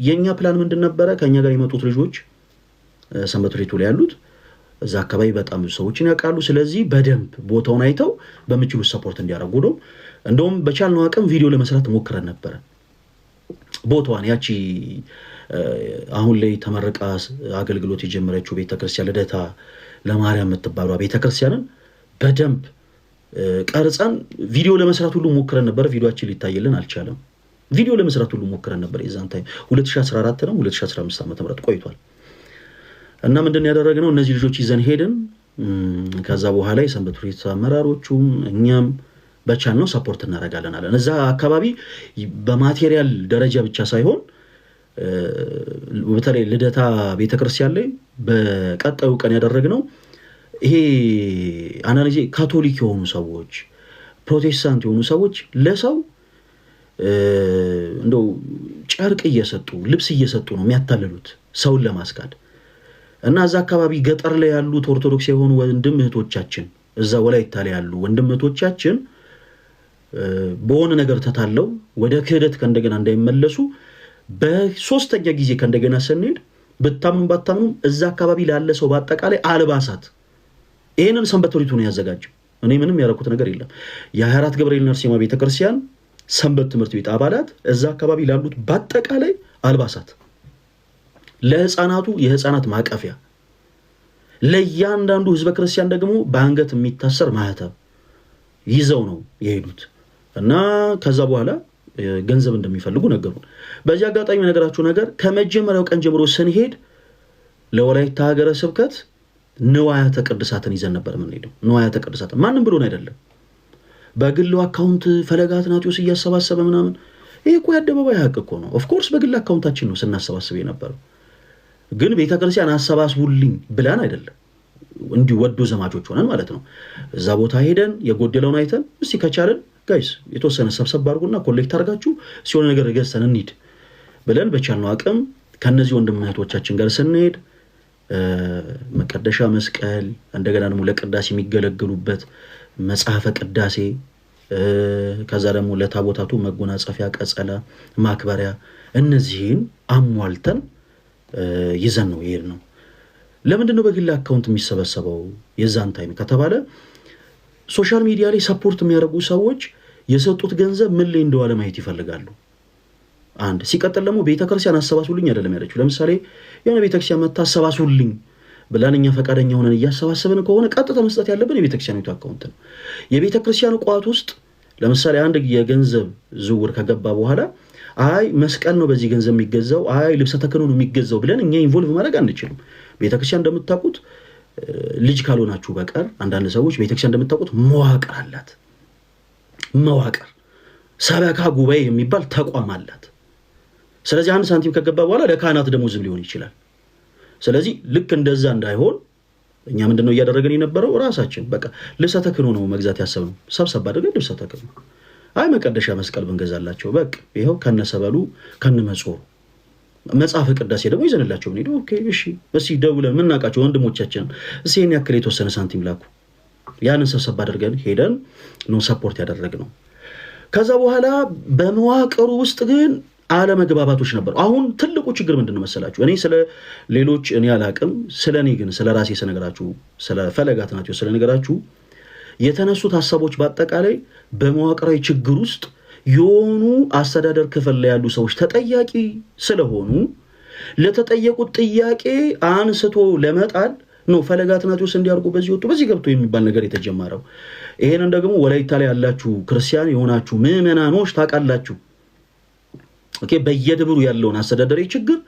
የኛ ፕላን ምንድን ነበረ? ከኛ ጋር የመጡት ልጆች ሰንበት ቤቱ ላይ ያሉት እዛ አካባቢ በጣም ብዙ ሰዎችን ያውቃሉ። ስለዚህ በደንብ ቦታውን አይተው በሚችሉት ሰፖርት እንዲያደርጉ ነው። እንደውም በቻልነው አቅም ቪዲዮ ለመስራት ሞክረን ነበር። ቦታዋን ያቺ አሁን ላይ ተመረቃ አገልግሎት የጀመረችው ቤተክርስቲያን ልደታ ለማርያም የምትባለው ቤተክርስቲያንን በደንብ ቀርጸን ቪዲዮ ለመስራት ሁሉ ሞክረን ነበር። ቪዲዮአችን ሊታይልን አልቻለም። ቪዲዮ ለመስራት ሁሉ ሞክረን ነበር። የዛን ታይም 2014 ነው 2015 ዓ.ም ቆይቷል። እና ምንድነው ያደረግነው? እነዚህ ልጆች ይዘን ሄድን። ከዛ በኋላ የሰንበት ትምህርት ቤት አመራሮቹም እኛም በቻልነው ሰፖርት እናደርጋለን አለን። እዛ አካባቢ በማቴሪያል ደረጃ ብቻ ሳይሆን በተለይ ልደታ ቤተክርስቲያን ላይ በቀጣዩ ቀን ያደረግነው ይሄ አናሊዜ ካቶሊክ የሆኑ ሰዎች ፕሮቴስታንት የሆኑ ሰዎች ለሰው እንደው ጨርቅ እየሰጡ ልብስ እየሰጡ ነው የሚያታልሉት ሰውን ለማስካድ። እና እዛ አካባቢ ገጠር ላይ ያሉት ኦርቶዶክስ የሆኑ ወንድም እህቶቻችን እዛ ወላይታ ላይ ያሉ ወንድም እህቶቻችን በሆነ ነገር ተታለው ወደ ክህደት ከእንደገና እንዳይመለሱ በሶስተኛ ጊዜ ከእንደገና ስንሄድ በታምኑም ባታምኑም እዛ አካባቢ ላለ ሰው በአጠቃላይ አልባሳት ይሄንን ሰንበት ትምህርት ቤቱ ነው ያዘጋጀው። እኔ ምንም ያደረኩት ነገር የለም። የ24 ገብርኤል ነርሲማ ቤተክርስቲያን ሰንበት ትምህርት ቤት አባላት እዛ አካባቢ ላሉት በአጠቃላይ አልባሳት፣ ለህፃናቱ የህፃናት ማቀፊያ፣ ለእያንዳንዱ ህዝበ ክርስቲያን ደግሞ በአንገት የሚታሰር ማህተብ ይዘው ነው የሄዱት። እና ከዛ በኋላ ገንዘብ እንደሚፈልጉ ነገሩን። በዚህ አጋጣሚ ነገራችሁ ነገር ከመጀመሪያው ቀን ጀምሮ ስንሄድ ለወላይታ ሀገረ ስብከት ንዋያተ ቅድሳትን ይዘን ነበር የምንሄደው። ንዋያተ ቅድሳትን ማንም ብሎን አይደለም። በግል አካውንት ፈለገ አትናቴዎስ እያሰባሰበ ምናምን፣ ይሄ እኮ የአደባባይ ሀቅ እኮ ነው። ኦፍኮርስ በግል አካውንታችን ነው ስናሰባስብ የነበረው። ግን ቤተክርስቲያን አሰባስቡልኝ ብላን አይደለም፣ እንዲሁ ወዶ ዘማቾች ሆነን ማለት ነው። እዛ ቦታ ሄደን የጎደለውን አይተን እስቲ ከቻለን ጋይስ የተወሰነ ሰብሰብ አድርጉና ኮሌክት አድርጋችሁ ሲሆን ነገር ገዝተን እንሂድ ብለን በቻልነው አቅም ከነዚህ ወንድም እህቶቻችን ጋር ስንሄድ መቀደሻ መስቀል፣ እንደገና ደግሞ ለቅዳሴ የሚገለገሉበት መጽሐፈ ቅዳሴ፣ ከዛ ደግሞ ለታቦታቱ መጎናጸፊያ፣ ቀጸላ፣ ማክበሪያ እነዚህን አሟልተን ይዘን ነው የሄድነው። ለምንድን ነው በግል አካውንት የሚሰበሰበው የዛን ታይም ከተባለ ሶሻል ሚዲያ ላይ ሰፖርት የሚያደርጉ ሰዎች የሰጡት ገንዘብ ምን ላይ እንደዋለ ማየት ይፈልጋሉ። አንድ ሲቀጥል ደግሞ ቤተክርስቲያን አሰባስቡልኝ አይደለም ያለችው። ለምሳሌ የሆነ ቤተክርስቲያን መታ አሰባስቡልኝ ብለን እኛ ፈቃደኛ ሆነን እያሰባሰብን ከሆነ ቀጥታ መስጠት ያለብን የቤተክርስቲያኒቱ አካውንት ነው። የቤተክርስቲያኑ ቋት ውስጥ ለምሳሌ አንድ የገንዘብ ዝውውር ከገባ በኋላ አይ መስቀል ነው በዚህ ገንዘብ የሚገዛው፣ አይ ልብሰ ተክህኖ ነው የሚገዛው ብለን እኛ ኢንቮልቭ ማድረግ አንችልም። ቤተክርስቲያን እንደምታውቁት ልጅ ካልሆናችሁ በቀር አንዳንድ ሰዎች ቤተክርስቲያን እንደምታውቁት መዋቅር አላት። መዋቅር ሰበካ ጉባኤ የሚባል ተቋም አላት። ስለዚህ አንድ ሳንቲም ከገባ በኋላ ለካህናት ደሞዝም ሊሆን ይችላል። ስለዚህ ልክ እንደዛ እንዳይሆን እኛ ምንድነው እያደረገን የነበረው? ራሳችን በቃ ልብሰ ተክህኖ ነው መግዛት ያሰብነው። ሰብሰብ አድርገን ልብሰ ተክህኖ፣ አይ መቀደሻ መስቀል ብንገዛላቸው በቃ ይኸው ከነሰበሉ ከነመጾሩ፣ መጽሐፈ ቅዳሴ ደግሞ ይዘንላቸው ምን ሄዶ ኦኬ እሺ እሺ ደውለን ምናቃቸው ወንድሞቻችን እሴን ያክል የተወሰነ ሳንቲም ላኩ። ያንን ሰብሰብ አድርገን ሄደን ነው ሰፖርት ያደረግነው። ከዛ በኋላ በመዋቅሩ ውስጥ ግን አለመግባባቶች ነበሩ። አሁን ትልቁ ችግር ምንድነው መሰላችሁ? እኔ ስለ ሌሎች እኔ አላቅም፣ ስለ እኔ ግን ስለ ራሴ ስነግራችሁ፣ ስለ ፈለገ አትናቴዎስ ስለነገራችሁ የተነሱት ሐሳቦች በአጠቃላይ በመዋቅራዊ ችግር ውስጥ የሆኑ አስተዳደር ክፍል ላይ ያሉ ሰዎች ተጠያቂ ስለሆኑ ለተጠየቁት ጥያቄ አንስቶ ለመጣል ነው ፈለገ አትናቴዎስ እንዲያርጉ በዚህ ወጡ በዚህ ገብቶ የሚባል ነገር የተጀመረው። ይሄንን ደግሞ ወላይታ ላይ ያላችሁ ክርስቲያን የሆናችሁ ምዕመናኖች ታውቃላችሁ። ኦኬ፣ በየደብሩ ያለውን አስተዳደራዊ ችግር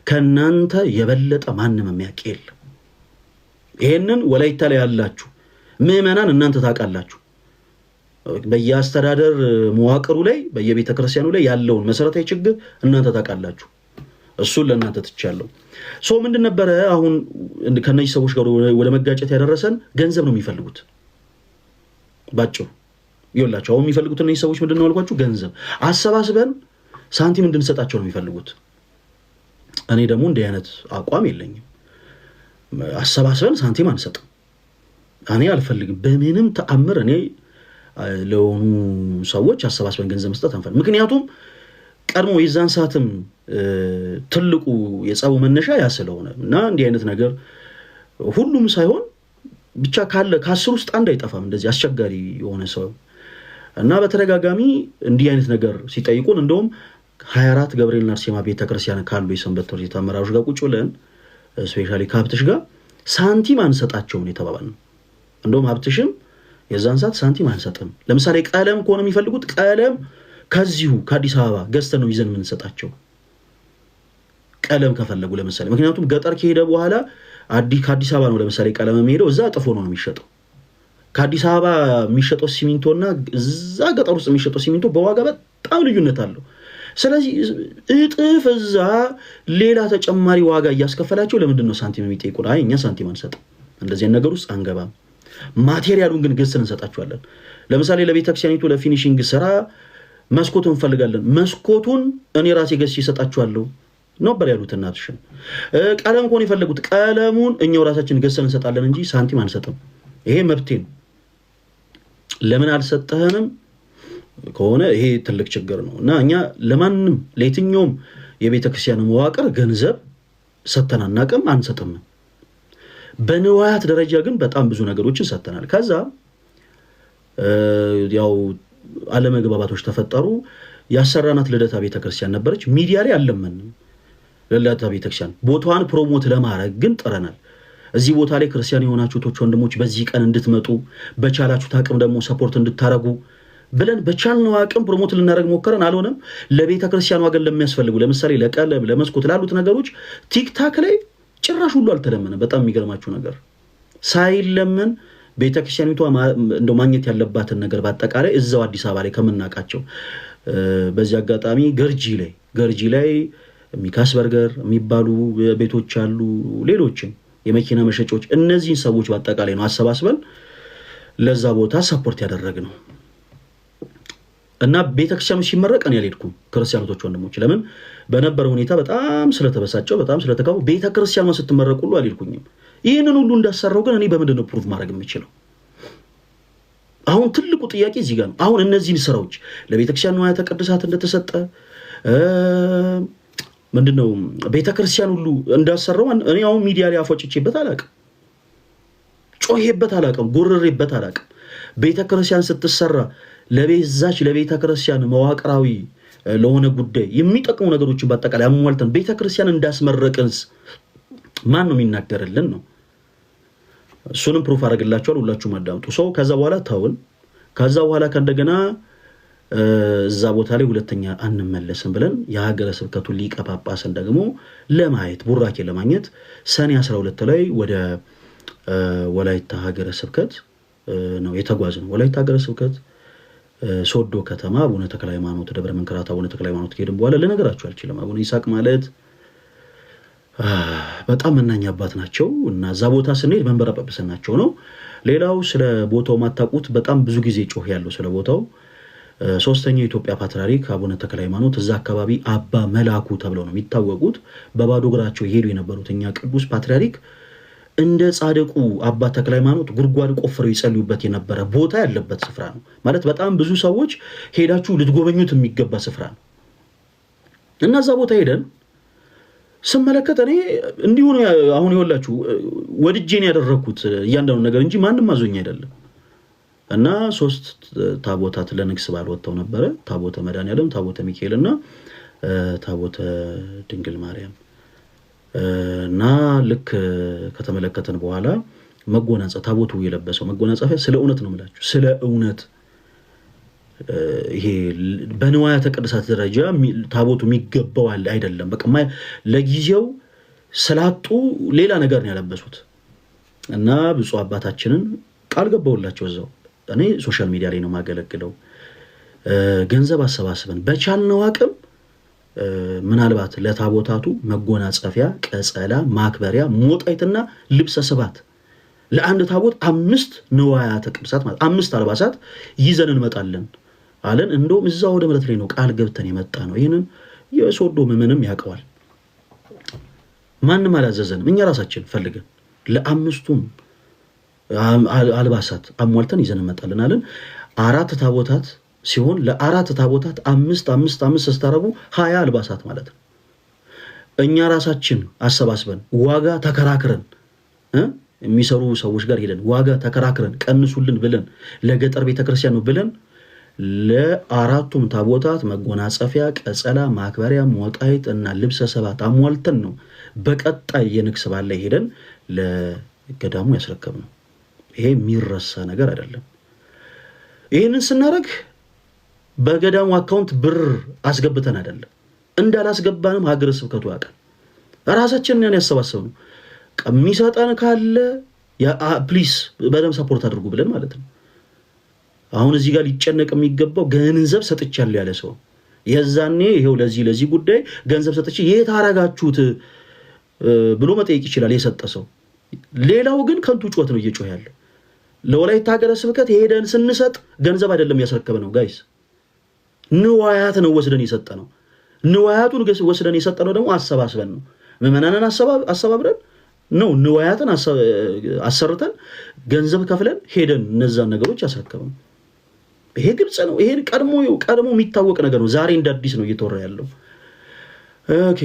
ከናንተ የበለጠ ማንም የሚያውቅ የለም። ይሄንን ወላይታ ላይ ያላችሁ ምዕመናን እናንተ ታውቃላችሁ። በየአስተዳደር መዋቅሩ ላይ በየቤተ ክርስቲያኑ ላይ ያለውን መሰረታዊ ችግር እናንተ ታውቃላችሁ። እሱን ለእናንተ ትቻለሁ። ሰው ምንድን ነበረ አሁን ከነዚህ ሰዎች ጋር ወደ መጋጨት ያደረሰን? ገንዘብ ነው የሚፈልጉት ባጭሩ። ይኸውላችሁ አሁን የሚፈልጉት እነዚህ ሰዎች ምንድን ነው አልኳችሁ? ገንዘብ አሰባስበን ሳንቲም እንድንሰጣቸው ነው የሚፈልጉት። እኔ ደግሞ እንዲህ አይነት አቋም የለኝም። አሰባስበን ሳንቲም አንሰጥም። እኔ አልፈልግም በምንም ተአምር። እኔ ለሆኑ ሰዎች አሰባስበን ገንዘብ መስጠት አንፈልግም። ምክንያቱም ቀድሞ የዛን ሰዓትም ትልቁ የጸቡ መነሻ ያ ስለሆነ እና እንዲህ አይነት ነገር ሁሉም ሳይሆን ብቻ ካለ ከ10 ውስጥ አንድ አይጠፋም እንደዚህ አስቸጋሪ የሆነ ሰው እና በተደጋጋሚ እንዲህ አይነት ነገር ሲጠይቁን እንደውም 24 ገብርኤልና አርሴማ ቤተክርስቲያን ካሉ የሰንበት ትምህርት ቤት አመራሮች ጋር ቁጭ ብለን ስፔሻሊ ከሀብትሽ ጋር ሳንቲም አንሰጣቸውም የተባባልን። እንደውም ሀብትሽም የዛን ሰዓት ሳንቲም አንሰጥም፣ ለምሳሌ ቀለም ከሆነ የሚፈልጉት ቀለም ከዚሁ ከአዲስ አበባ ገዝተን ነው ይዘን የምንሰጣቸው ቀለም ከፈለጉ ለምሳሌ። ምክንያቱም ገጠር ከሄደ በኋላ ከአዲስ አበባ ነው ለምሳሌ ቀለም የሚሄደው፣ እዛ ጥፎ ነው የሚሸጠው። ከአዲስ አበባ የሚሸጠው ሲሚንቶና እዛ ገጠር ውስጥ የሚሸጠው ሲሚንቶ በዋጋ በጣም ልዩነት አለው። ስለዚህ እጥፍ እዛ ሌላ ተጨማሪ ዋጋ እያስከፈላቸው ለምንድን ነው ሳንቲም የሚጠይቁን? አይ እኛ ሳንቲም አንሰጥም፣ እንደዚህ ነገር ውስጥ አንገባም። ማቴሪያሉን ግን ገዝተን እንሰጣቸዋለን። ለምሳሌ ለቤተክርስቲያኒቱ ለፊኒሺንግ ስራ መስኮት እንፈልጋለን፣ መስኮቱን እኔ ራሴ ገዝቼ እሰጣቸዋለሁ ነበር ያሉት እናትሽን። ቀለም ከሆነ የፈለጉት ቀለሙን እኛው ራሳችን ገዝተን እንሰጣለን እንጂ ሳንቲም አንሰጥም። ይሄ መብቴ ነው። ለምን አልሰጠህንም ከሆነ ይሄ ትልቅ ችግር ነው እና እኛ ለማንም ለየትኛውም የቤተክርስቲያን መዋቅር ገንዘብ ሰጥተን አናውቅም፣ አንሰጥም። በንዋያት ደረጃ ግን በጣም ብዙ ነገሮችን ሰጥተናል። ከዛ ያው አለመግባባቶች ተፈጠሩ። ያሰራናት ልደታ ቤተክርስቲያን ነበረች። ሚዲያ ላይ አልለመንም። ልደታ ቤተክርስቲያን ቦታዋን ፕሮሞት ለማድረግ ግን ጥረናል። እዚህ ቦታ ላይ ክርስቲያን የሆናችሁ ቶች ወንድሞች በዚህ ቀን እንድትመጡ በቻላችሁት አቅም ደግሞ ሰፖርት እንድታረጉ ብለን በቻልነው አቅም ፕሮሞት ልናደርግ ሞከረን። አልሆነም። ለቤተክርስቲያኗ ግን ለሚያስፈልጉ ለምሳሌ ለቀለም ለመስኮት ላሉት ነገሮች ቲክታክ ላይ ጭራሽ ሁሉ አልተለመነም። በጣም የሚገርማችሁ ነገር ሳይለመን ቤተክርስቲያኒቷ እንደው ማግኘት ያለባትን ነገር በአጠቃላይ እዛው አዲስ አበባ ላይ ከምናውቃቸው በዚህ አጋጣሚ ገርጂ ላይ ሚካስ በርገር የሚባሉ ቤቶች አሉ፣ ሌሎችም የመኪና መሸጫዎች። እነዚህን ሰዎች በአጠቃላይ ነው አሰባስበን ለዛ ቦታ ሰፖርት ያደረግነው እና ቤተክርስቲያኑ ሲመረቅ እኔ አልሄድኩም። ክርስቲያኖች ወንድሞች ለምን በነበረው ሁኔታ በጣም ስለተበሳጨው በጣም ስለተካው ቤተክርስቲያኗ ስትመረቅ ሁሉ አልሄድኩኝም። ይህንን ሁሉ እንዳሰራው ግን እኔ በምንድን ነው ፕሩቭ ማድረግ የምችለው? አሁን ትልቁ ጥያቄ እዚህ ጋር ነው። አሁን እነዚህን ስራዎች ለቤተክርስቲያን ንዋያተ ቅድሳት እንደተሰጠ ምንድነው ቤተክርስቲያን ሁሉ እንዳሰራው እኔ አሁን ሚዲያ ላይ አፎጭቼበት አላውቅም፣ ጮሄበት አላውቅም፣ ጎረሬበት አላውቅም። ቤተክርስቲያን ስትሰራ ለቤተክርስቲያን መዋቅራዊ ለሆነ ጉዳይ የሚጠቅሙ ነገሮችን በአጠቃላይ አሟልተን ቤተክርስቲያን እንዳስመረቅንስ ማን ነው የሚናገርልን ነው? እሱንም ፕሩፍ አደርግላችኋል። ሁላችሁም አዳምጡ። ሰው ከዛ በኋላ ታውን ከዛ በኋላ ከእንደገና እዛ ቦታ ላይ ሁለተኛ አንመለስም ብለን የሀገረ ስብከቱ ሊቀ ጳጳስን ደግሞ ለማየት ቡራኬ ለማግኘት ሰኔ 12 ላይ ወደ ወላይታ ሀገረ ስብከት ነው የተጓዝነው። ወላይታ ሀገረ ስብከት ሶዶ ከተማ አቡነ ተክለ ሃይማኖት ደብረ መንክራት አቡነ ተክለ ሃይማኖት ከሄድን በኋላ ልነግራችሁ አልችልም። አቡነ ይስሐቅ ማለት በጣም መናኛ አባት ናቸው እና እዛ ቦታ ስንሄድ መንበረ ጵጵስናቸው ነው። ሌላው ስለ ቦታው ማታውቁት በጣም ብዙ ጊዜ ጮህ ያለው ስለ ቦታው ሶስተኛው የኢትዮጵያ ፓትርያርክ አቡነ ተክለ ሃይማኖት እዛ አካባቢ አባ መላኩ ተብለው ነው የሚታወቁት። በባዶ እግራቸው ይሄዱ የነበሩት እኛ ቅዱስ ፓትርያርክ እንደ ጻድቁ አባ ተክለ ሃይማኖት ጉድጓድ ቆፍረው ይጸልዩበት የነበረ ቦታ ያለበት ስፍራ ነው። ማለት በጣም ብዙ ሰዎች ሄዳችሁ ልትጎበኙት የሚገባ ስፍራ ነው እና እዛ ቦታ ሄደን ስመለከት እኔ እንዲሁ ነው አሁን ይወላችሁ ወድጄን ያደረኩት እያንዳንዱ ነገር እንጂ ማንም አዞኝ አይደለም። እና 3 ታቦታት ለንግስ በዓል ወጥተው ነበረ። ታቦተ መድኃኔዓለም፣ ታቦተ ሚካኤልና ታቦተ ድንግል ማርያም እና ልክ ከተመለከተን በኋላ መጎናጸፍ ታቦቱ የለበሰው መጎናጸፊያ ስለ እውነት ነው የምላችሁ፣ ስለ እውነት ይሄ በንዋያተ ቅድሳት ደረጃ ታቦቱ የሚገባው አይደለም። በቃ ለጊዜው ስላጡ ሌላ ነገር ነው ያለበሱት እና ብፁዕ አባታችንን ቃል ገባውላቸው እዛው እኔ ሶሻል ሚዲያ ላይ ነው ማገለግለው ገንዘብ አሰባስበን በቻልነው አቅም ምናልባት ለታቦታቱ መጎናጸፊያ፣ ቀጸላ፣ ማክበሪያ፣ ሞጣይትና ልብሰ ስባት ለአንድ ታቦት 5 ንዋያተ ቅድሳት ማለት 5 አልባሳት ይዘን እንመጣለን አለን። እንደውም እዛው ወደ ምረት ላይ ነው ቃል ገብተን የመጣ ነው። ይሄንን የሶዶ ምንም ያውቀዋል። ማንም አላዘዘንም። እኛ ራሳችን ፈልገን ለ5ቱም አልባሳት አሟልተን ይዘን እንመጣለን አለን። 4 ታቦታት ሲሆን ለ4 ታቦታት 5 ስታረጉ 20 አልባሳት ማለት ነው። እኛ ራሳችን አሰባስበን ዋጋ ተከራክረን የሚሰሩ ሰዎች ጋር ሄደን ዋጋ ተከራክረን ቀንሱልን ብለን ለገጠር ቤተክርስቲያን ነው ብለን ለአራቱም ታቦታት መጎናጸፊያ፣ ቀጸላ፣ ማክበሪያ፣ ሞጣይት እና ልብሰ ሰባት አሟልተን ነው በቀጣይ የንግስ በዓል ላይ ሄደን ለገዳሙ ያስረከብነው። ይሄ የሚረሳ ነገር አይደለም። ይህንን ስናደርግ በገዳሙ አካውንት ብር አስገብተን አይደለም። እንዳላስገባንም ሀገረ ስብከቱ ያውቃል። ራሳችንን ያን ያሰባሰብነው የሚሰጠን ካለ ፕሊስ በደንብ ሰፖርት አድርጉ ብለን ማለት ነው። አሁን እዚህ ጋር ሊጨነቅ የሚገባው ገንዘብ ሰጥቻለሁ ያለ ሰው የዛኔ ይሄው ለዚህ ጉዳይ ገንዘብ ሰጥቼ የት አረጋችሁት ብሎ መጠየቅ ይችላል የሰጠ ሰው። ሌላው ግን ከንቱ ጩኸት ነው እየጮህ ያለው። ለወላይታ ሀገረ ስብከት ሄደን ስንሰጥ ገንዘብ አይደለም ያስረከበ ነው ጋይስ፣ ንዋያት ነው ወስደን የሰጠ ነው። ንዋያቱን ወስደን የሰጠ ነው ደግሞ አሰባስበን ነው፣ ምዕመናንን አሰባብረን ነው ንዋያትን አሰርተን ገንዘብ ከፍለን ሄደን እነዛን ነገሮች ያስረከበን። ይሄ ግልጽ ነው። ይሄ ቀድሞ የሚታወቅ ነገር ነው። ዛሬ እንደ አዲስ ነው እየተወራ ያለው። ኦኬ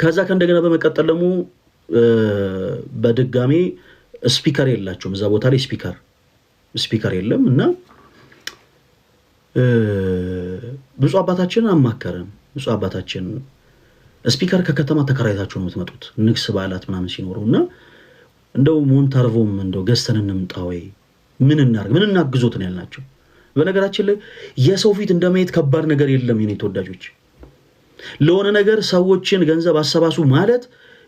ከዛ ከእንደገና በመቀጠል ደግሞ በድጋሚ ስፒከር የላቸውም እዛ ቦታ ላይ ስፒከር የለም እና ብፁዕ አባታችንን አማከረን። ብፁዕ አባታችን ስፒከር ከከተማ ተከራይታችሁ ነው የምትመጡት ንግስ በዓላት ምናምን ሲኖሩ እና እንደው ሞንታርቮም እንደው ገዝተን እንምጣ ወይ ምን እናርግ ምን እናግዞት ነው ያልናቸው። በነገራችን ላይ የሰው ፊት እንደማየት ከባድ ነገር የለም የኔ ተወዳጆች። ለሆነ ነገር ሰዎችን ገንዘብ አሰባሱ ማለት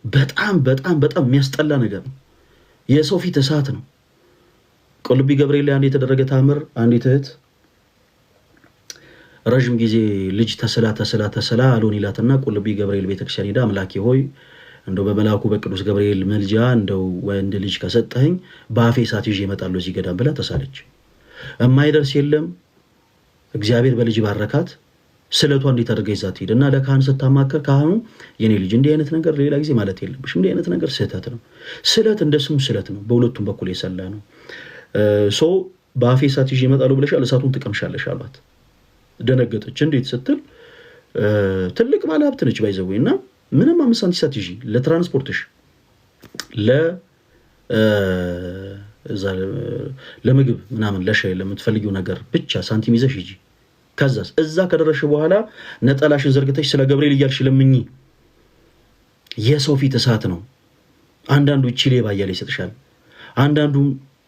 በጣም በጣም በጣም የሚያስጠላ ነገር ነው። የሰው ፊት እሳት ነው። ቁልቢ ገብርኤል ላይ አንድ የተደረገ ታምር፣ አንዲት እህት ረጅም ጊዜ ልጅ ተስላ አሉን ይላትና ቁልቢ ገብርኤል ቤተክርስቲያን ሄዳ አምላኬ ሆይ እንደው በመላኩ በቅዱስ ገብርኤል መልጃ እንደው ወንድ ልጅ ከሰጠኝ በአፌ እሳት ይዤ እመጣለሁ እዚህ ገዳም ብላ ተሳለች። የማይደርስ የለም። እግዚአብሔር በልጅ ባረካት። ስለቷ እንዴት አድርጋ ይዛት ሄደ እና ለካህን ስታማከር ካህኑ የኔ ልጅ እንዲህ አይነት ነገር ሌላ ጊዜ ማለት የለብሽ፣ እንዲህ አይነት ነገር ስህተት ነው። ስለት እንደ ስሙ ስለት ነው፣ በሁለቱም በኩል የሰላ ነው። ሶ በአፌ እሳት ይዤ እመጣለሁ ብለሻል፣ እሳቱን ትቀምሻለሽ አሏት። ደነገጠች። እንዴት ስትል ትልቅ ባለ ሀብት ነች ባይዘው እና ምንም 5 ሳንቲም ሳትይዢ ለትራንስፖርትሽ ለምግብ ምናምን ለሻይ ለምትፈልጊው ነገር ብቻ ሳንቲም ይዘሽ ሂጂ። ከዛስ እዛ ከደረሽ በኋላ ነጠላሽን ዘርግተሽ ስለ ገብርኤል እያልሽ ለምኚ። የሰው ፊት እሳት ነው። አንዳንዱ እቺ ሌባ እያለ ይሰጥሻል፣ አንዳንዱ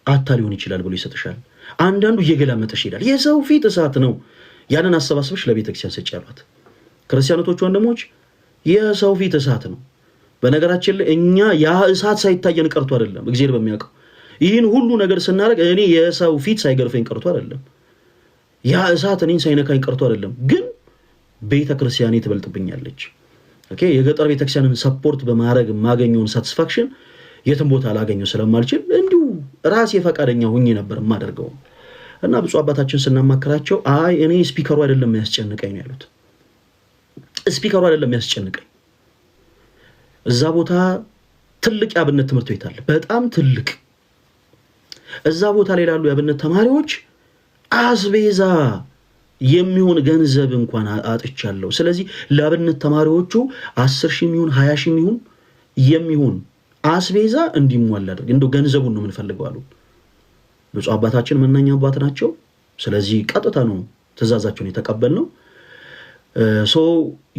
አታ ሊሆን ይችላል ብሎ ይሰጥሻል፣ አንዳንዱ እየገላመጠሽ ይሄዳል። የሰው ፊት እሳት ነው። ያንን አሰባስበሽ ለቤተክርስቲያን ሰጪ ያሏት። ክርስቲያኖቶች ወንድሞች፣ የሰው ፊት እሳት ነው። በነገራችን ላይ እኛ ያ እሳት ሳይታየን ቀርቶ አይደለም፣ እግዚአብሔር በሚያውቀው ይህን ሁሉ ነገር ስናደርግ እኔ የሰው ፊት ሳይገርፈኝ ቀርቶ አይደለም፣ ያ እሳት እኔን ሳይነካኝ ቀርቶ አይደለም። ግን ቤተክርስቲያኔ ትበልጥብኛለች። ኦኬ፣ የገጠር ቤተክርስቲያንን ሰፖርት በማድረግ የማገኘውን ሳቲስፋክሽን የትም ቦታ ላገኘው ስለማልችል እንዲሁ ራሴ ፈቃደኛ ሁኜ ነበር የማደርገው። እና ብፁዕ አባታችን ስናማከራቸው አይ እኔ ስፒከሩ አይደለም ያስጨንቀኝ ነው ያሉት። ስፒከሩ አይደለም ያስጨንቀኝ፣ እዛ ቦታ ትልቅ የአብነት ትምህርት ቤት አለ፣ በጣም ትልቅ። እዛ ቦታ ላይ ላሉ የአብነት ተማሪዎች አስቤዛ የሚሆን ገንዘብ እንኳን አጥቻለሁ። ስለዚህ ለአብነት ተማሪዎቹ 10,000 የሚሆን 20,000 የሚሆን አስቤዛ እንዲሟላ አድርግ፣ እንደው ገንዘቡን ነው የምንፈልገው አሉ። ብፁዕ አባታችን መናኛ አባት ናቸው። ስለዚህ ቀጥታ ነው ትእዛዛቸውን የተቀበልነው።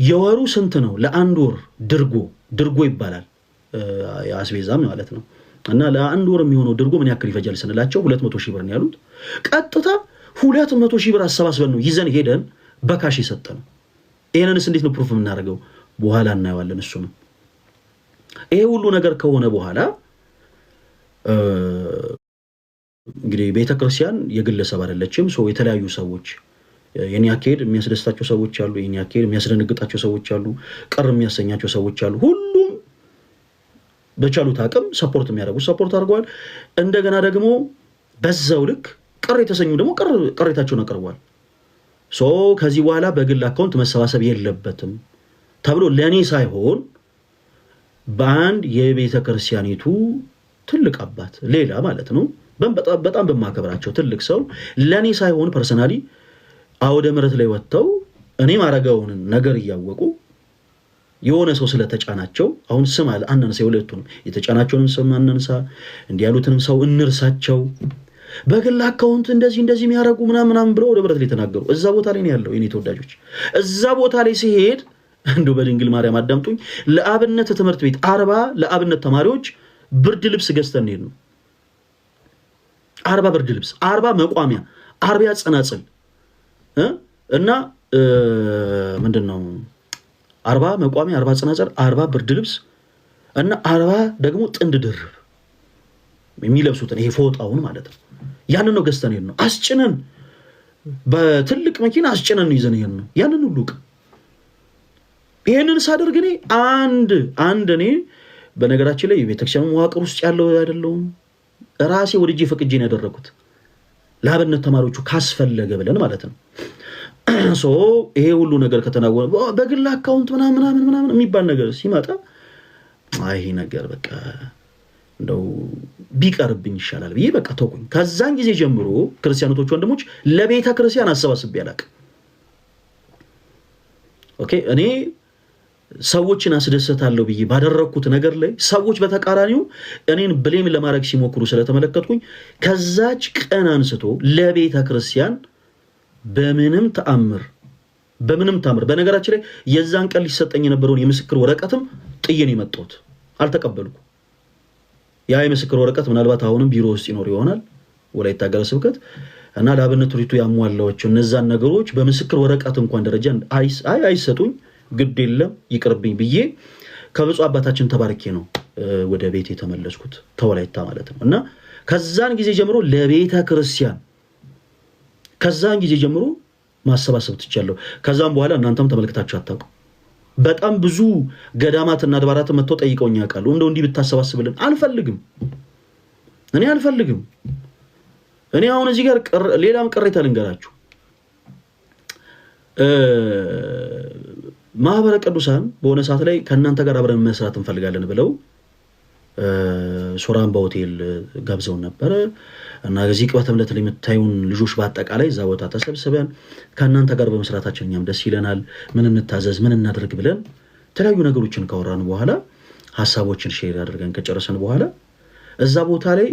የወሩ ስንት ነው? ለአንድ ወር ድርጎ ይባላል የአስቤዛም ማለት ነው። እና ለአንድ ወር የሚሆነው ድርጎ ምን ያክል ይፈጃል ስንላቸው 200,000 ብር ነው ያሉት። ቀጥታ 200,000 ብር አሰባስበን ነው ይዘን ሄደን በካሽ የሰጠነው። ይሄንንስ እንዴት ነው ፕሩፍ የምናደርገው? በኋላ እናየዋለን። እሱ ነው። ይሄ ሁሉ ነገር ከሆነ በኋላ እንግዲህ ቤተክርስቲያን የግለሰብ አይደለችም። የተለያዩ ሰዎች የኔ አካሄድ የሚያስደስታቸው ሰዎች አሉ፣ የኔ አካሄድ የሚያስደነግጣቸው ሰዎች አሉ፣ ቅር የሚያሰኛቸው ሰዎች አሉ። ሁሉም በቻሉት አቅም ሰፖርት የሚያደርጉት ሰፖርት አድርገዋል። እንደገና ደግሞ በዛው ልክ ቅር የተሰኙ ደግሞ ቅሬታቸውን አቅርበዋል። ከዚህ በኋላ በግል አካውንት መሰባሰብ የለበትም ተብሎ ለእኔ ሳይሆን በአንድ የቤተክርስቲያኒቱ ትልቅ አባት ሌላ ማለት ነው በጣም በማከብራቸው ትልቅ ሰው ለኔ ሳይሆን ፐርሰናሊ አውደ ምሕረት ላይ ወጥተው እኔ ማረጋውን ነገር እያወቁ የሆነ ሰው ስለተጫናቸው አሁን ስም አለ አናንሳ፣ የሁለቱንም የተጫናቸውንም ስም አናንሳ፣ እንዲያሉትንም ሰው እንርሳቸው። በግል አካውንት እንደዚህ የሚያረጉ ምናምን ብለው ወደ ብረት ላይ ተናገሩ። እዛ ቦታ ላይ ነው ያለው የኔ ተወዳጆች። እዛ ቦታ ላይ ሲሄድ እንደው በድንግል ማርያም አዳምጡኝ፣ ለአብነት ትምህርት ቤት 40 ለአብነት ተማሪዎች ብርድ ልብስ ገዝተን ሄድ ነው። 40 ብርድ ልብስ፣ 40 መቋሚያ፣ 40 ጸናጽል እና ምንድነው 40 መቋሚያ፣ 40 ጸናጽል፣ 40 ብርድ ልብስ እና 40 ደግሞ ጥንድ ድርብ የሚለብሱትን ይሄ ፎጣውን ማለት ነው። ያንን ነው ገዝተን ሄድ ነው። አስጭነን በትልቅ መኪና አስጭነን ይዘን ሄድ ነው ያንን ሁሉ። ይሄንን ሳደርግ እኔ አንድ እኔ በነገራችን ላይ የቤተክርስቲያኑ መዋቅር ውስጥ ያለው አይደለሁም፣ ራሴ ወድጄ ፈቅጄ ነው ያደረኩት። ለአብነት ተማሪዎቹ ካስፈለገ ብለን ማለት ነው። ሶ ይሄ ሁሉ ነገር ከተናወነ በግል አካውንት ምናምን የሚባል ነገር ሲመጣ ይሄ ነገር በቃ እንደው ቢቀርብኝ ይሻላል ብዬ በቃ ተውኩኝ። ከዛን ጊዜ ጀምሮ ክርስቲያኖች ወንድሞች ለቤተ ክርስቲያን አሰባስቤ አላውቅም። ኦኬ እኔ ሰዎችን አስደሰታለሁ ብዬ ባደረኩት ነገር ላይ ሰዎች በተቃራኒው እኔን ብሌም ለማድረግ ሲሞክሩ ስለተመለከትኩኝ ከዛች ቀን አንስቶ ለቤተ ክርስቲያን በምንም ተአምር በነገራችን ላይ የዛን ቀን ሊሰጠኝ የነበረውን የምስክር ወረቀትም ጥዬን የመጣሁት አልተቀበልኩ። ያ የምስክር ወረቀት ምናልባት አሁንም ቢሮ ውስጥ ይኖር ይሆናል ወላይታ ሀገረ ስብከት እና ለአብነት ሪቱ ያሟላቸው እነዛን ነገሮች በምስክር ወረቀት እንኳን ደረጃ አይሰጡኝ፣ ግድ የለም ይቅርብኝ ብዬ ከብፁዕ አባታችን ተባርኬ ነው ወደ ቤት የተመለስኩት ከወላይታ ማለት ነው። እና ከዛን ጊዜ ጀምሮ ለቤተ ክርስቲያን ከዛን ጊዜ ጀምሮ ማሰባሰብ ትቻለሁ። ከዛም በኋላ እናንተም ተመልክታችሁ አታውቁ። በጣም ብዙ ገዳማትና አድባራት መጥተው ጠይቀውኝ ያውቃሉ። እንደው እንዲህ ብታሰባስብልን አልፈልግም። እኔ አሁን እዚህ ጋር ሌላም ቅሬታ ልንገራችሁ። ማህበረ ቅዱሳን በሆነ ሰዓት ላይ ከእናንተ ጋር አብረን መስራት እንፈልጋለን ብለው ሶራምባ ሆቴል ጋብዘውን ነበረ እና እዚህ ቅበተ እምነት ላይ የምታዩን ልጆች በአጠቃላይ እዛ ቦታ ተሰብስበን ከእናንተ ጋር በመስራታችን እኛም ደስ ይለናል፣ ምን እንታዘዝ ምን እናደርግ ብለን የተለያዩ ነገሮችን ካወራን በኋላ ሀሳቦችን ሼር አድርገን ከጨረሰን በኋላ እዛ ቦታ ላይ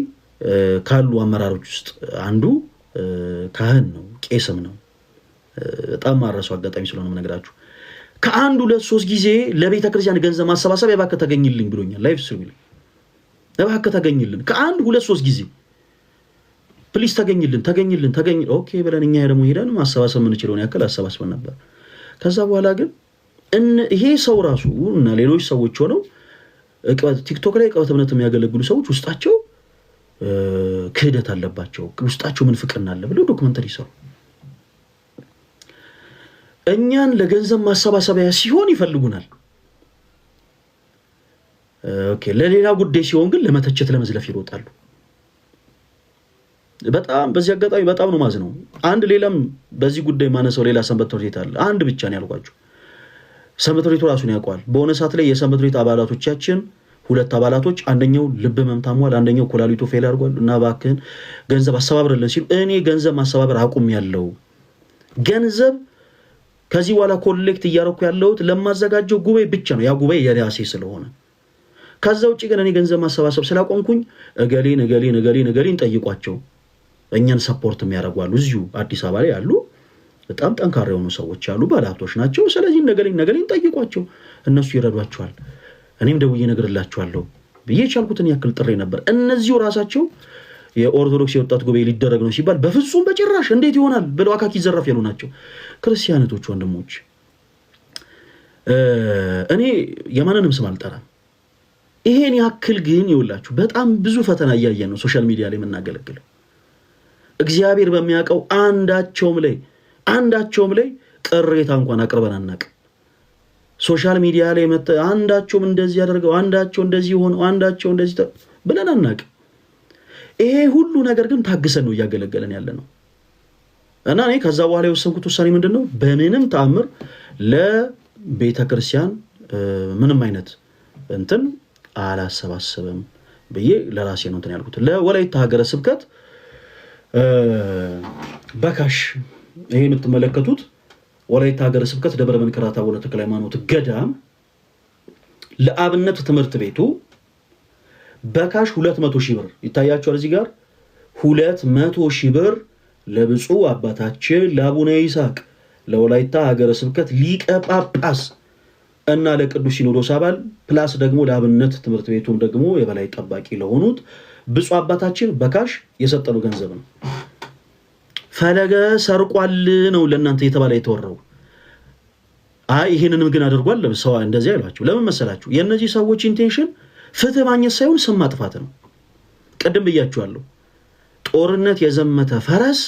ካሉ አመራሮች ውስጥ አንዱ ካህን ነው፣ ቄስም ነው። በጣም ማረሱ አጋጣሚ ስለሆነ የምነግራችሁ ከአንድ 2-3 ጊዜ ለቤተ ክርስቲያን ገንዘብ ማሰባሰብ እባክህ ተገኝልኝ ብሎኛል። ላይፍ ስትሪም እባክህ ተገኝልን ከአንድ 2-3 ጊዜ ፕሊስ ተገኝልን። ኦኬ ብለን እኛ ደግሞ ሄደን ማሰባሰብ የምንችለውን ያክል አሰባስበን ነበር። ከዛ በኋላ ግን ይሄ ሰው ራሱ እና ሌሎች ሰዎች ሆነው ቲክቶክ ላይ ቅበተ እምነት የሚያገለግሉ ሰዎች ውስጣቸው ክህደት አለባቸው፣ ውስጣቸው ምንፍቅና አለ ብለው ዶክመንተሪ ይሰሩ። እኛን ለገንዘብ ማሰባሰቢያ ሲሆን ይፈልጉናል። ኦኬ ለሌላ ጉዳይ ሲሆን ግን ለመተቸት ለመዝለፍ ይሮጣሉ። በጣም በዚህ አጋጣሚ በጣም ነው ማዝነው። አንድ ሌላም በዚህ ጉዳይ ማነሰው ሌላ ሰንበት ትምህርት ቤት አለ። አንድ ብቻ ነው ያልኳችሁ። ሰንበት ትምህርት ቤቱ ራሱን ያውቀዋል። በሆነ ሰዓት ላይ የሰንበት ትምህርት ቤት አባላቶቻችን 2 አባላቶች አንደኛው ልብ ህመም ታሟል፣ አንደኛው ኮላሊቱ ፌል አድርጓል እና እባክህን ገንዘብ አሰባብርልን ሲሉ እኔ ገንዘብ ማሰባበር አቁሜያለሁ። ገንዘብ ከዚህ በኋላ ኮሌክት እያደረኩ ያለሁት ለማዘጋጀው ጉባኤ ብቻ ነው። ያ ጉባኤ የራሴ ስለሆነ ከዛ ውጪ ግን እኔ ገንዘብ ማሰባሰብ ስላቆምኩኝ እገሌን ጠይቋቸው። እኛን ሰፖርት የሚያደርጓሉ እዚሁ አዲስ አበባ ላይ ያሉ በጣም ጠንካራ የሆኑ ሰዎች አሉ፣ ባለሀብቶች ናቸው። ስለዚህ ነገሌን ጠይቋቸው፣ እነሱ ይረዷቸዋል። እኔም ደውዬ እነግርላቸዋለሁ ብዬ ቻልኩትን ያክል ጥሬ ነበር። እነዚሁ ራሳቸው የኦርቶዶክስ የወጣት ጉባኤ ሊደረግ ነው ሲባል በፍጹም በጭራሽ እንዴት ይሆናል ብለው አካኪ ዘራፍ ያሉ ናቸው። ክርስቲያኖች ወንድሞች፣ እኔ የማንንም ስም አልጠራም። ይሄን ያክል ግን ይውላችሁ በጣም ብዙ ፈተና እያየን ነው ሶሻል ሚዲያ ላይ የምናገለግለው። እግዚአብሔር በሚያውቀው አንዳቸውም ላይ ቅሬታ እንኳን አቅርበን አናውቅም። ሶሻል ሚዲያ ላይ አንዳቸውም እንደዚህ ያደርገው፣ አንዳቸው እንደዚህ ሆነው፣ አንዳቸው እንደዚህ ብለን አናውቅም። ይሄ ሁሉ ነገር ግን ታግሰን ነው እያገለገለን ያለ ነው። እና እኔ ከዛ በኋላ የወሰንኩት ውሳኔ ምንድነው? በምንም ተአምር ለቤተ ክርስቲያን ምንም አይነት እንትን አላሰባሰብም ብዬ ለራሴ ነው እንትን ያልኩት። ለወላይታ ሀገረ ስብከት በካሽ ይሄ የምትመለከቱት ወላይታ ሀገረ ስብከት ደብረ መንክራት አቡነ ተክለ ሃይማኖት ገዳም ለአብነት ትምህርት ቤቱ በካሽ 200,000 ብር ይታያቸዋል። እዚህ ጋር 200,000 ብር ለብፁዕ አባታችን ለአቡነ ይስሐቅ ለወላይታ ሀገረ ስብከት ሊቀ ጳጳስ እና ለቅዱስ ሲኖዶስ አባል ፕላስ ደግሞ ለአብነት ትምህርት ቤቱም ደግሞ የበላይ ጠባቂ ለሆኑት ብፁዕ አባታችን በካሽ የሰጠነው ገንዘብ ነው። ፈለገ ሰርቋል ነው ለእናንተ የተባለ የተወራው። ይሄንንም ግን አድርጓል ሰው እንደዚህ አይሏችሁ። ለምን መሰላችሁ? የእነዚህ ሰዎች ኢንቴንሽን ፍትህ ማግኘት ሳይሆን ስም ማጥፋት ነው። ቅድም ብያችኋለሁ። ጦርነት የዘመተ ፈረስ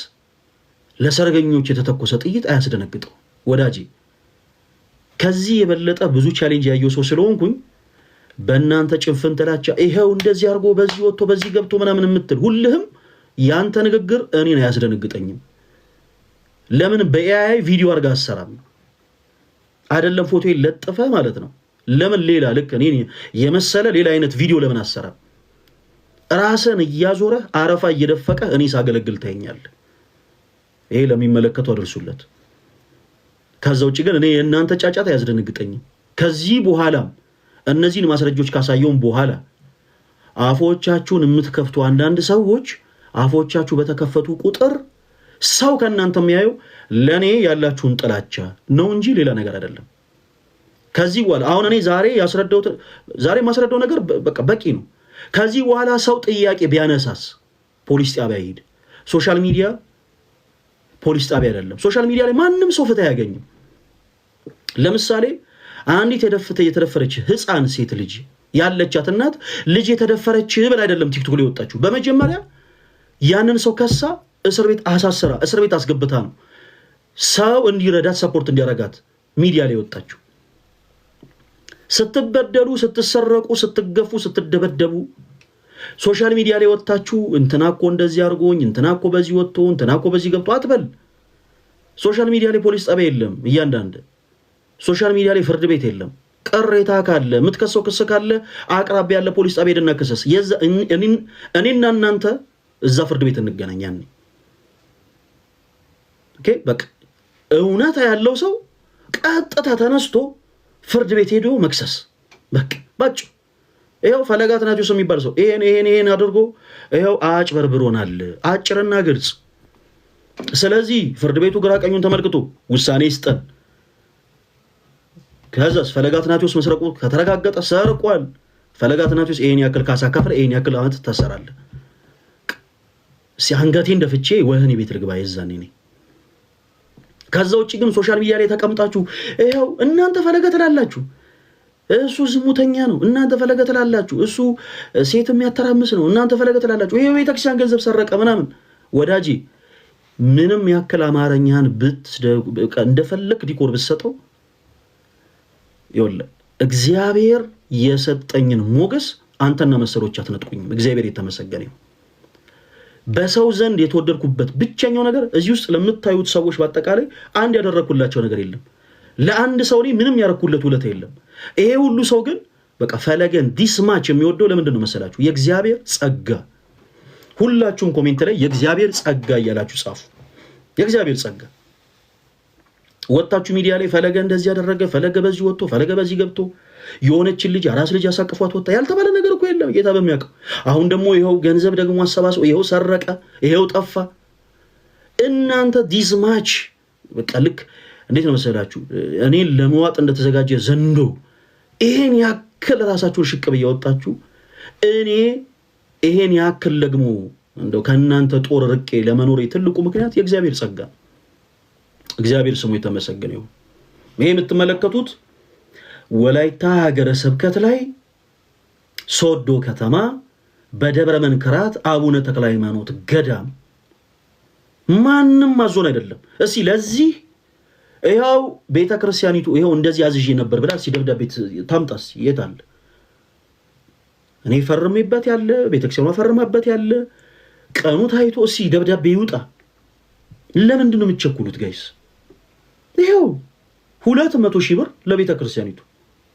ለሰርገኞች የተተኮሰ ጥይት አያስደነግጠው ወዳጄ። ከዚህ የበለጠ ብዙ ቻሌንጅ ያየው ሰው ስለሆንኩኝ በእናንተ ጭንፍን ተላቻ ይሄው እንደዚህ አድርጎ በዚህ ወጥቶ በዚህ ገብቶ ምናምን የምትል ሁልህም ያንተ ንግግር እኔን አያስደነግጠኝም። ለምን በኤአይ ቪዲዮ አድርጋ አሰራም አይደለም ፎቶ ለጥፈ ማለት ነው። ለምን ሌላ ልክ እኔ የመሰለ ሌላ አይነት ቪዲዮ ለምን አሰራም? ራስን እያዞረ አረፋ እየደፈቀ እኔ ሳገለግል ታየኛል። ይሄ ለሚመለከተው አድርሱለት። ከዛ ውጭ ግን እኔ የእናንተ ጫጫታ አያስደነግጠኝም። ከዚህ በኋላም እነዚህን ማስረጃዎች ካሳየውን በኋላ አፎቻችሁን የምትከፍቱ አንዳንድ ሰዎች አፎቻችሁ በተከፈቱ ቁጥር ሰው ከእናንተ የሚያየው ለእኔ ያላችሁን ጥላቻ ነው እንጂ ሌላ ነገር አይደለም። ከዚህ በኋላ አሁን እኔ ዛሬ ማስረዳው ነገር በቃ በቂ ነው። ከዚህ በኋላ ሰው ጥያቄ ቢያነሳስ ፖሊስ ጣቢያ ይሄድ። ሶሻል ሚዲያ ፖሊስ ጣቢያ አይደለም። ሶሻል ሚዲያ ላይ ማንም ሰው ፍትህ አያገኝም። ለምሳሌ አንዲት የተደፈረች ህፃን ሴት ልጅ ያለቻት እናት ልጅ የተደፈረች ብላ አይደለም ቲክቶክ ላይ ወጣችሁ። በመጀመሪያ ያንን ሰው ከሳ እስር ቤት አሳስራ እስር ቤት አስገብታ ነው ሰው እንዲረዳት ሰፖርት እንዲያረጋት ሚዲያ ላይ ወጣችሁ። ስትበደሉ፣ ስትሰረቁ፣ ስትገፉ፣ ስትደበደቡ ሶሻል ሚዲያ ላይ ወጣችሁ እንትናኮ እንደዚህ አርጎኝ እንትናኮ በዚህ ወጥቶ እንትናኮ በዚህ ገብቶ አትበል። ሶሻል ሚዲያ ላይ ፖሊስ ጣቢያ የለም። እያንዳንድ ሶሻል ሚዲያ ላይ ፍርድ ቤት የለም። ቅሬታ ካለ የምትከሰው ክስ ካለ አቅራቢያ ያለ ፖሊስ ጣቢያ ሄደና ክሰስ። እኔና እናንተ እዛ ፍርድ ቤት እንገናኛለን። ኦኬ በቃ እውነታ ያለው ሰው ቀጥታ ተነስቶ ፍርድ ቤት ሄዶ መክሰስ በቃ ባጭ። ይሄው ፈለገ አትናቴዎስ የሚባል ሰው ይሄን አድርጎ ይሄው አጭበርብሮናል፣ አጭርና ግልጽ። ስለዚህ ፍርድ ቤቱ ግራ ቀኙን ተመልክቶ ውሳኔ ይስጠን። ከዛስ ፈለገ አትናቴዎስ መስረቁ ከተረጋገጠ ሰርቋል። ፈለገ አትናቴዎስ ይሄን ያክል ካሳ ከፍለ ይሄን ያክል አመት ታሰራለህ። ሲያንገቴን ደፍቼ ወህኒ ቤት ልግባ የዛኔ ነኝ። ከዛ ውጪ ግን ሶሻል ሚዲያ ላይ ተቀምጣችሁ ይሄው እናንተ ፈለገ ትላላችሁ፣ እሱ ዝሙተኛ ነው፣ እናንተ ፈለገ ትላላችሁ፣ እሱ ሴት የሚያተራምስ ነው፣ እናንተ ፈለገ ትላላችሁ፣ ይሄው ቤተክርስቲያን ገንዘብ ሰረቀ ምናምን። ወዳጄ ምንም ያክል አማርኛን እንደፈለክ ዲኮር ብትሰጠው ይኸውልህ እግዚአብሔር የሰጠኝን ሞገስ አንተና መሰሎች አትነጥቁኝም። እግዚአብሔር የተመሰገነ ይሁን። በሰው ዘንድ የተወደድኩበት ብቸኛው ነገር እዚህ ውስጥ ለምታዩት ሰዎች በአጠቃላይ አንድ ያደረኩላቸው ነገር የለም። ለአንድ ሰው ላይ ምንም ያረኩለት ውለታ የለም። ይሄ ሁሉ ሰው ግን በቃ ፈለገን ዲስማች የሚወደው ለምንድን ነው መሰላችሁ? የእግዚአብሔር ጸጋ። ሁላችሁም ኮሜንት ላይ የእግዚአብሔር ጸጋ እያላችሁ ጻፉ። የእግዚአብሔር ጸጋ ወጣችሁ ሚዲያ ላይ ፈለገ እንደዚህ ያደረገ፣ ፈለገ በዚህ ወጥቶ፣ ፈለገ በዚህ ገብቶ፣ የሆነችን ልጅ አራስ ልጅ ያሳቅፏት ወጣ ያልተባለ ነገር እኮ የለም ጌታ በሚያውቀው። አሁን ደግሞ ይኸው ገንዘብ ደግሞ አሰባስቦ ይኸው ሰረቀ፣ ይኸው ጠፋ። እናንተ ዲስማች በቃ ልክ እንዴት ነው መሰላችሁ እኔን ለመዋጥ እንደተዘጋጀ ዘንዶ ይሄን ያክል ራሳችሁን ሽቅብ እያወጣችሁ እኔ ይሄን ያክል ደግሞ እንደው ከእናንተ ጦር ርቄ ለመኖሬ ትልቁ ምክንያት የእግዚአብሔር ጸጋ። እግዚአብሔር ስሙ የተመሰገነ ይሁን። ይሄ የምትመለከቱት ወላይታ ሀገረ ስብከት ላይ ሶዶ ከተማ በደብረ መንክራት አቡነ ተክለ ሃይማኖት ገዳም ማንም ማዞን አይደለም። እስቲ ለዚህ ይሄው ቤተክርስቲያኒቱ ይሄው እንደዚህ አዝዤ ነበር ብላ ሲደብዳቤ ታምጣስ የታለ? እኔ ፈርሜበት ያለ ቤተክርስቲያኗ ፈርማበት ያለ ቀኑ ታይቶ እስቲ ደብዳቤ ይውጣ። ለምንድን ነው የምትቸኩሉት ጋይስ? ይሄው 200,000 ብር ለቤተክርስቲያኒቱ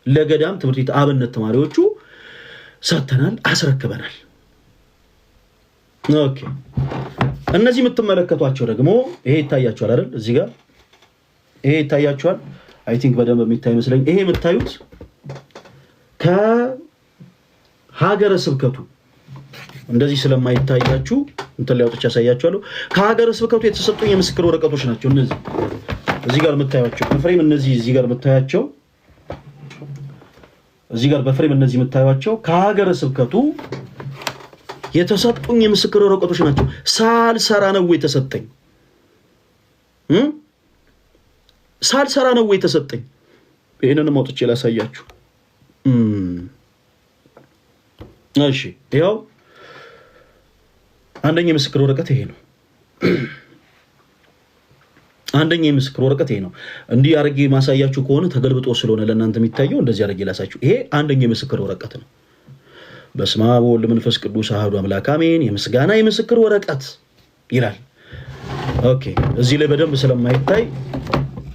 ለገዳም ትምህርት ቤት አብነት ተማሪዎቹ ሰጥተናል፣ አስረክበናል። ኦኬ እነዚህ የምትመለከቷቸው ደግሞ ይሄ ይታያችኋል አይደል? እዚህ ጋር ይሄ ይታያችኋል። አይ ቲንክ በደንብ የሚታይ መስለኝ። ይሄ የምታዩት ከሀገረ ስብከቱ እንደዚህ ስለማይታያችሁ እንትን ሊያውጥቻ ያሳያችኋለሁ። ከሀገረ ስብከቱ የተሰጡኝ የምስክር ወረቀቶች ናቸው እነዚህ እዚህ ጋር የምታዩቸው በፍሬም እነዚህ እዚህ ጋር የምታያቸው እዚህ ጋር በፍሬም እነዚህ የምታዩቸው ከሀገረ ስብከቱ የተሰጡኝ የምስክር ወረቀቶች ናቸው። ሳልሰራ ነው የተሰጠኝ ሳልሰራ ነው የተሰጠኝ። ይሄንን አውጥቼ ላሳያችሁ። እሺ ያው አንደኛ የምስክር ወረቀት ይሄ ነው። አንደኛ የምስክር ወረቀት ይሄ ነው። እንዲህ አርጌ ማሳያችሁ ከሆነ ተገልብጦ ስለሆነ ለእናንተ የሚታየው እንደዚህ አርጌ ላሳያችሁ። ይሄ አንደኛ የምስክር ወረቀት ነው። በስመ አብ ወወልድ ወመንፈስ ቅዱስ አሐዱ አምላክ አሜን። የምስጋና የምስክር ወረቀት ይላል። ኦኬ እዚህ ላይ በደንብ ስለማይታይ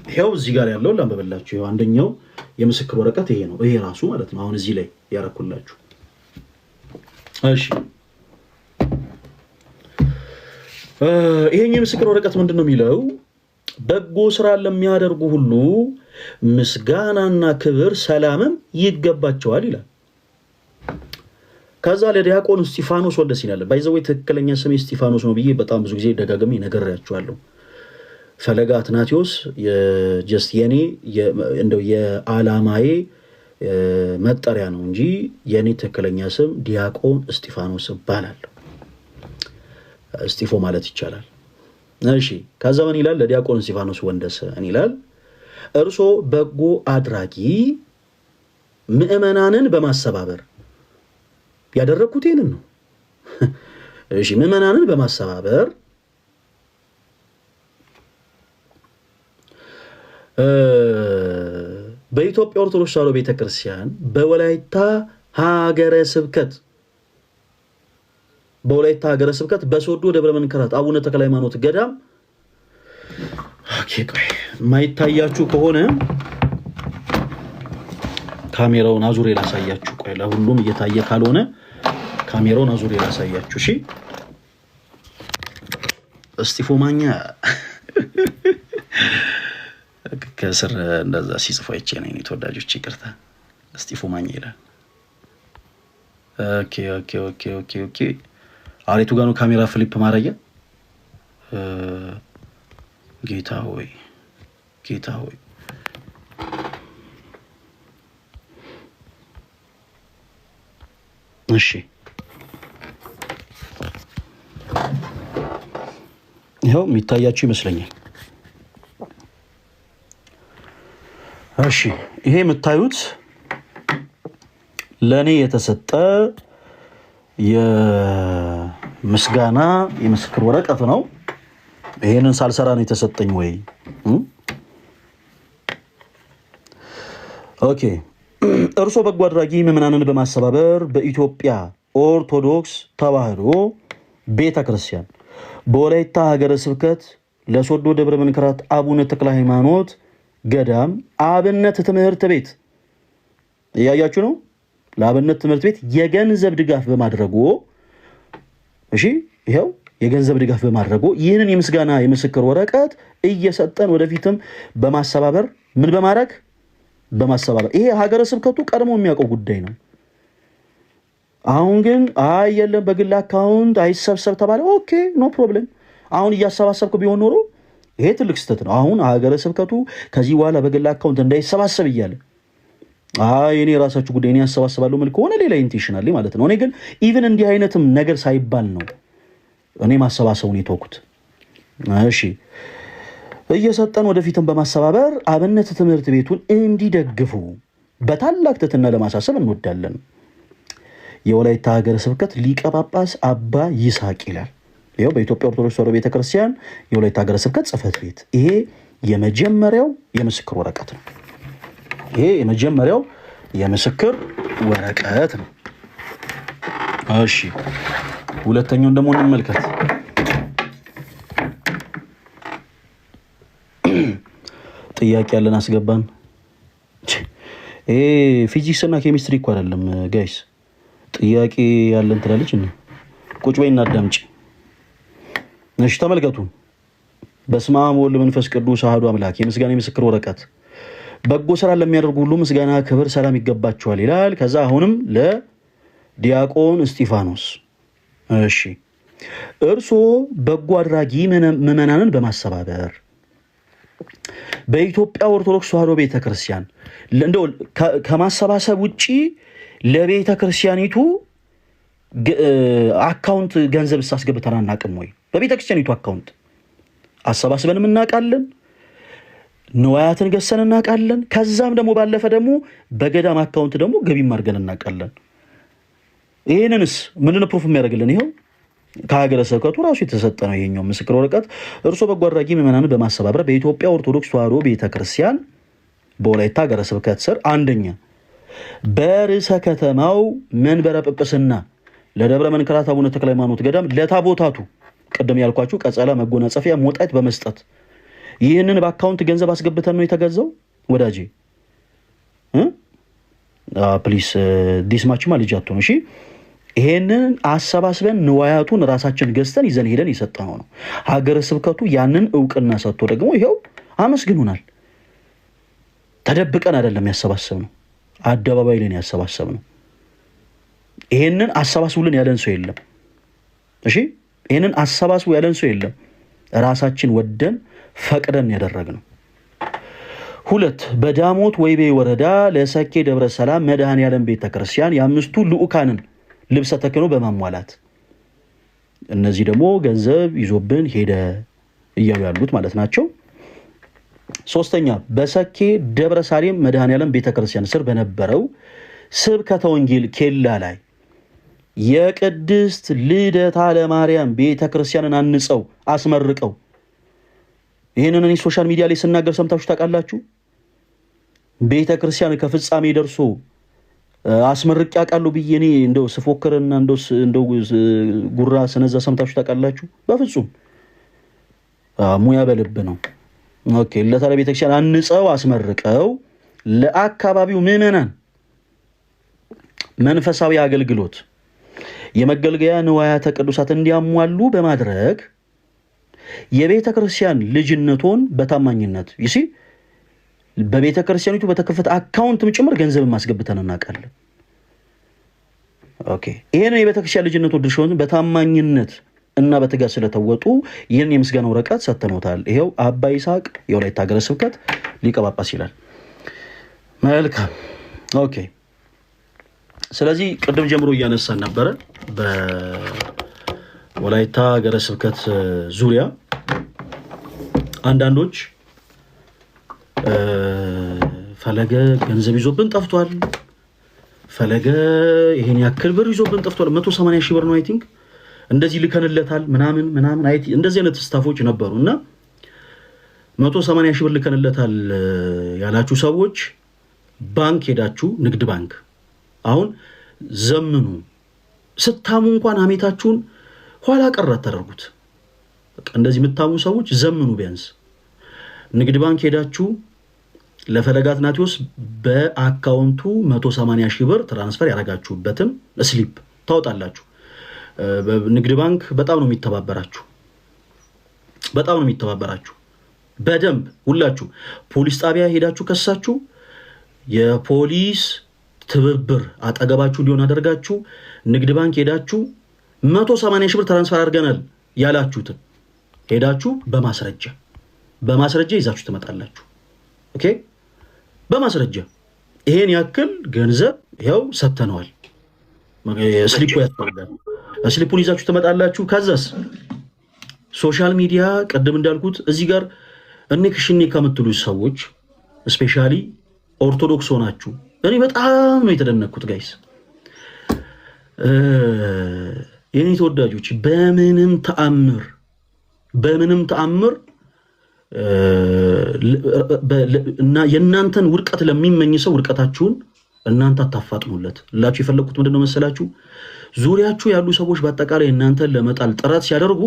ይሄው እዚህ ጋር ያለው ላንበበላችሁ። ይሄው አንደኛው የምስክር ወረቀት ይሄ ነው። ይሄ ራሱ ማለት ነው አሁን እዚህ ላይ ያረኩላችሁ። እሺ ይሄኛው የምስክር ወረቀት ምንድነው የሚለው? በጎ ስራ ለሚያደርጉ ሁሉ ምስጋናና ክብር ሰላምም ይገባቸዋል ይላል። ከዛ ለዲያቆን እስጢፋኖስ ወልደሲን ያለ ባይዘው ትክክለኛ ስም እስጢፋኖስ ነው ብዬ በጣም ብዙ ጊዜ ደጋግሜ ነግሬያችኋለሁ። ፈለገ አትናቴዎስ የጀስት የኔ እንደው የዓላማዬ መጠሪያ ነው እንጂ የኔ ትክክለኛ ስም ዲያቆን እስጢፋኖስ እባላለሁ። እስጢፎ ማለት ይቻላል። እሺ ከዛ ምን ይላል? ለዲያቆን እስጢፋኖስ ወንደሰን ይላል እርሶ በጎ አድራጊ ምእመናንን በማሰባበር ያደረኩት ይሄንን ነው። እሺ ምእመናንን በማሰባበር በኢትዮጵያ ኦርቶዶክስ ተዋሕዶ ቤተክርስቲያን በወላይታ ሀገረ ስብከት በሶዶ ደብረ መንከራት አቡነ ተክለ ሃይማኖት ገዳም ቆይ ማይታያችሁ ከሆነ ካሜራውን አዙሬ ላሳያችሁ። ቆይ ለሁሉም እየታየ ካልሆነ ካሜራውን አዙሬ ላሳያችሁ። እሺ እስጢፎ ማኛ ከስር እንደዛ ሲጽፉ አይቼ ነኝ። ተወዳጆች ይቅርታ፣ እስጢፎ ማኛ ይላል። ኦኬ አሬቱ ጋር ነው ካሜራ ፍሊፕ ማድረጊያ። ጌታ ሆይ እሺ ይኸው የሚታያችሁ ይመስለኛል። እሺ ይሄ የምታዩት ለኔ የተሰጠ የምስጋና የምስክር ወረቀት ነው። ይሄንን ሳልሰራ ነው የተሰጠኝ ወይ? ኦኬ እርሶ በጎ አድራጊ ምዕመናንን በማሰባበር በኢትዮጵያ ኦርቶዶክስ ተዋሕዶ ቤተክርስቲያን በወላይታ ሀገረ ስብከት ለሶዶ ደብረ መንከራት አቡነ ተክለ ሃይማኖት ገዳም አብነት ትምህርት ቤት እያያችሁ ነው። ለአብነት ትምህርት ቤት የገንዘብ ድጋፍ በማድረጉ እሺ ይሄው የገንዘብ ድጋፍ በማድረጉ ይህንን የምስጋና የምስክር ወረቀት እየሰጠን ወደፊትም በማሰባበር ምን በማሰባበር ይሄ ሀገረ ስብከቱ ቀድሞ የሚያውቀው ጉዳይ ነው። አሁን ግን የለም በግል አካውንት አይሰብሰብ ተባለ። ኦኬ ኖ ፕሮብለም። አሁን እያሰባሰብኩ ቢሆን ኖሮ ይሄ ትልቅ ስህተት ነው። አሁን ሀገረ ስብከቱ ከዚህ በኋላ በግል አካውንት እንዳይሰባሰብ እያለ እኔ የራሳችሁ ጉዳይ እኔ ያሰባስባለሁ ምን ከሆነ ሌላ ኢንቴንሽናሊ ማለት ነው። እኔ ግን ኢቭን እንዲህ አይነትም ነገር ሳይባል ነው እኔ ማሰባሰቡን የተውኩት። እሺ እየሰጠን ወደፊትም በማሰባበር አብነት ትምህርት ቤቱን እንዲደግፉ በታላቅ ትሕትና ለማሳሰብ እንወዳለን። የወላይታ ሀገረ ስብከት ሊቀ ጳጳስ አባ ይስሐቅ ይላል። ይኸው በኢትዮጵያ ኦርቶዶክስ ተዋሕዶ ቤተክርስቲያን የወላይታ ሀገረ ስብከት ጽሕፈት ቤት። ይሄ የመጀመሪያው የምስክር ወረቀት ነው። ይሄ የመጀመሪያው የምስክር ወረቀት ነው። እሺ ሁለተኛውን ደግሞ እንመልከት። ጥያቄ ያለን አስገባን። ይሄ ፊዚክስ እና ኬሚስትሪ እኮ አይደለም ጋይስ። ጥያቄ ያለን ትላለች እና ቁጭ በይና አዳምጪ። እሺ ተመልከቱ። በስመ አብ ወወልድ ወመንፈስ ቅዱስ አሐዱ አምላክ የምስጋና የምስክር ወረቀት በጎ ስራ ለሚያደርጉ ሁሉ ምስጋና ክብር ሰላም ይገባቸዋል ይላል። ከዛ አሁንም ለዲያቆን እስጢፋኖስ እሺ እርሶ በጎ አድራጊ ምዕመናንን በማስተባበር በኢትዮጵያ ኦርቶዶክስ ተዋሕዶ ቤተክርስቲያን እንደው ከማሰባሰብ ውጪ ለቤተክርስቲያኒቱ አካውንት ገንዘብ ሳስገብተን አናውቅም ወይ? በቤተክርስቲያኒቱ አካውንት አሰባስበንም እናውቃለን። ንዋያትን ገሰን እናውቃለን። ከዛም ደግሞ ባለፈ ደግሞ በገዳም አካውንት ደግሞ ገቢ ማርገን እናውቃለን። ይሄንንስ ምንድነው ፕሩፍ የሚያደርግልን? ይሄው ከሀገረ ስብከቱ ራሱ የተሰጠ ነው ይሄኛው ምስክር ወረቀት። እርሶ በጎ አድራጊ ምዕመናንን በማስተባበር በኢትዮጵያ ኦርቶዶክስ ተዋሕዶ ቤተክርስቲያን በወላይታ ሀገረ ስብከት ስር አንደኛ በርዕሰ ከተማው መንበረ ጵጵስና ለደብረ መንክራት አቡነ ተክለ ሃይማኖት ገዳም ለታቦታቱ ቀደም ያልኳችሁ ቀጸላ፣ መጎናጸፊያ፣ ሞጣይት በመስጠት ይህንን በአካውንት ገንዘብ አስገብተን ነው የተገዛው። ወዳጄ ፕሊስ ዲስማችማ ልጅ አትሆኑ እሺ። ይሄንን አሰባስበን ንዋያቱን ራሳችን ገዝተን ይዘን ሄደን የሰጠነው ነው። ሀገረ ስብከቱ ያንን እውቅና ሰጥቶ ደግሞ ይሄው አመስግኑናል። ተደብቀን አይደለም ያሰባሰብነው፣ አደባባይ ላይ ያሰባሰብነው። ይሄንን አሰባስቡልን ያለን ሰው የለም። እሺ ይሄንን አሰባስቡ ያለን ሰው የለም። ራሳችን ወደን ፈቅደን ያደረግነው። ሁለት በዳሞት ወይቤ ወረዳ ለሰኬ ደብረ ሰላም መድኃኔዓለም ቤተክርስቲያን የአምስቱ ልኡካንን ልብሰ ተክህኖ በማሟላት እነዚህ ደግሞ ገንዘብ ይዞብን ሄደ እያሉ ያሉት ማለት ናቸው። ሶስተኛ በሰኬ ደብረ ሳሌም መድኃኔዓለም ቤተክርስቲያን ስር በነበረው ስብከተ ወንጌል ኬላ ላይ የቅድስት ልደታ ለማርያም ቤተክርስቲያንን አንጸው አስመርቀው ይህንን እኔ ሶሻል ሚዲያ ላይ ስናገር ሰምታችሁ ታውቃላችሁ። ቤተክርስቲያን ከፍጻሜ ደርሶ አስመርቅ ያውቃሉ ብዬ እኔ እንደው ስፎክርና እንደው ጉራ ስነዛ ሰምታችሁ ታውቃላችሁ? በፍጹም ሙያ በልብ ነው። ኦኬ ለታዲያ ቤተክርስቲያን አንጸው አስመርቀው ለአካባቢው ምዕመናን መንፈሳዊ አገልግሎት የመገልገያ ንዋያተ ቅዱሳት እንዲያሟሉ በማድረግ የቤተክርስቲያን ልጅነቶን በታማኝነት ይሲ በቤተክርስቲያኒቱ በተከፈተ አካውንትም ጭምር ገንዘብ ማስገብተን እናውቃለን። ኦኬ ይሄን የቤተክርስቲያን ልጅነቶን ድርሻውን በታማኝነት እና በትጋት ስለተወጡ ይህን የምስጋና ወረቀት ሰጥተኖታል። ይሄው አባ ይስሐቅ የወላይታ ሀገረ ስብከት ሊቀ ጳጳስ ይላል። መልካም ኦኬ። ስለዚህ ቅድም ጀምሮ እያነሳን ነበረ በወላይታ ሀገረ ስብከት ዙሪያ አንዳንዶች ፈለገ ገንዘብ ይዞብን ጠፍቷል፣ ፈለገ ይሄን ያክል ብር ይዞብን ጠፍቷል፣ 180 ሺህ ብር ነው አይ ቲንክ እንደዚህ ልከንለታል ምናምን አይ እንደዚህ አይነት ስታፎች ነበሩና 180 ሺህ ብር ልከንለታል ያላችሁ ሰዎች ባንክ ሄዳችሁ ንግድ ባንክ አሁን ዘምኑ ስታሙ እንኳን አሜታችሁን ኋላ ቀረት ተደርጉት። በቃ እንደዚህ የምታሙ ሰዎች ዘምኑ። ቢያንስ ንግድ ባንክ ሄዳችሁ ለፈለገ አትናቴዎስ በአካውንቱ 180 ሺህ ብር ትራንስፈር ያደረጋችሁበትን ስሊፕ ታወጣላችሁ። ንግድ ባንክ በጣም ነው የሚተባበራችሁ በደንብ ሁላችሁ። ፖሊስ ጣቢያ ሄዳችሁ ከሳችሁ የፖሊስ ትብብር አጠገባችሁ ሊሆን አደርጋችሁ ንግድ ባንክ ሄዳችሁ 180 ሺህ ብር ትራንስፈር አድርገናል ያላችሁትን ሄዳችሁ በማስረጃ ይዛችሁ ትመጣላችሁ። ኦኬ በማስረጃ ይሄን ያክል ገንዘብ ይሄው ሰተነዋል። ስሊፑ ያስፈልጋል። ስሊፑን ይዛችሁ ትመጣላችሁ። ከዛስ ሶሻል ሚዲያ ቀደም እንዳልኩት እዚህ ጋር እኔ ከምትሉ ሰዎች ስፔሻሊ ኦርቶዶክስ ሆናችሁ እኔ በጣም ነው የተደነኩት ጋይስ። የኔ ተወዳጆች በምንም ተአምር እና የእናንተን ውድቀት ለሚመኝ ሰው ውድቀታችሁን እናንተ አታፋጥኑለት ላችሁ የፈለኩት ምንድነው መሰላችሁ? ዙሪያችሁ ያሉ ሰዎች በአጠቃላይ እናንተን ለመጣል ጥረት ሲያደርጉ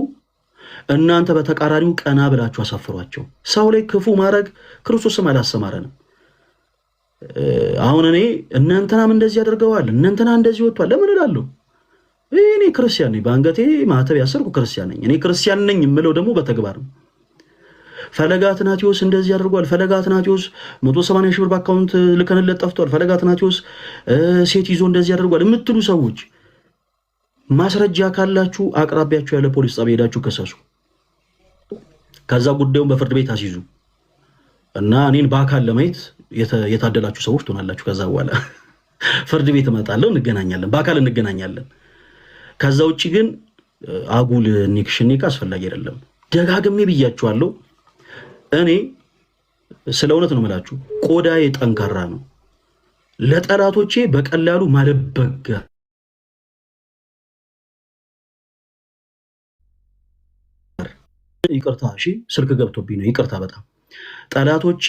እናንተ በተቃራኒው ቀና ብላችሁ አሳፍሯቸው። ሰው ላይ ክፉ ማድረግ ክርስቶስም አላሰማረንም። አሁን እኔ እናንተናም እንደዚህ ያደርገዋል እናንተና እንደዚህ ወጥቷል ለምን እላለሁ? እኔ ክርስቲያን ነኝ፣ በአንገቴ ማተብ ያሰርኩ ክርስቲያን ነኝ። እኔ ክርስቲያን ነኝ የምለው ደግሞ በተግባር ነው። ፈለገ አትናቴዎስ እንደዚህ ያደርጓል፣ ፈለገ አትናቴዎስ 180 ሺህ ብር በአካውንት ልከንለት ጠፍቷል፣ ፈለገ አትናቴዎስ ሴት ይዞ እንደዚህ ያደርጓል የምትሉ ሰዎች ማስረጃ ካላችሁ አቅራቢያችሁ ያለ ፖሊስ ጣቢያ ሄዳችሁ ከሰሱ። ከዛ ጉዳዩን በፍርድ ቤት አስይዙ እና እኔን በአካል ለማየት የታደላችሁ ሰዎች ትሆናላችሁ። ከዛ በኋላ ፍርድ ቤት እመጣለሁ፣ እንገናኛለን፣ በአካል እንገናኛለን። ከዛ ውጪ ግን አጉል ኒክሽኒክ አስፈላጊ አይደለም። ደጋግሜ ብያችኋለሁ። እኔ ስለ እውነት ነው የምላችሁ፣ ቆዳዬ ጠንካራ ነው። ለጠላቶቼ በቀላሉ ማልበገር ይቅርታ፣ እሺ ስልክ ገብቶብኝ ነው፣ ይቅርታ በጣም ጠላቶቼ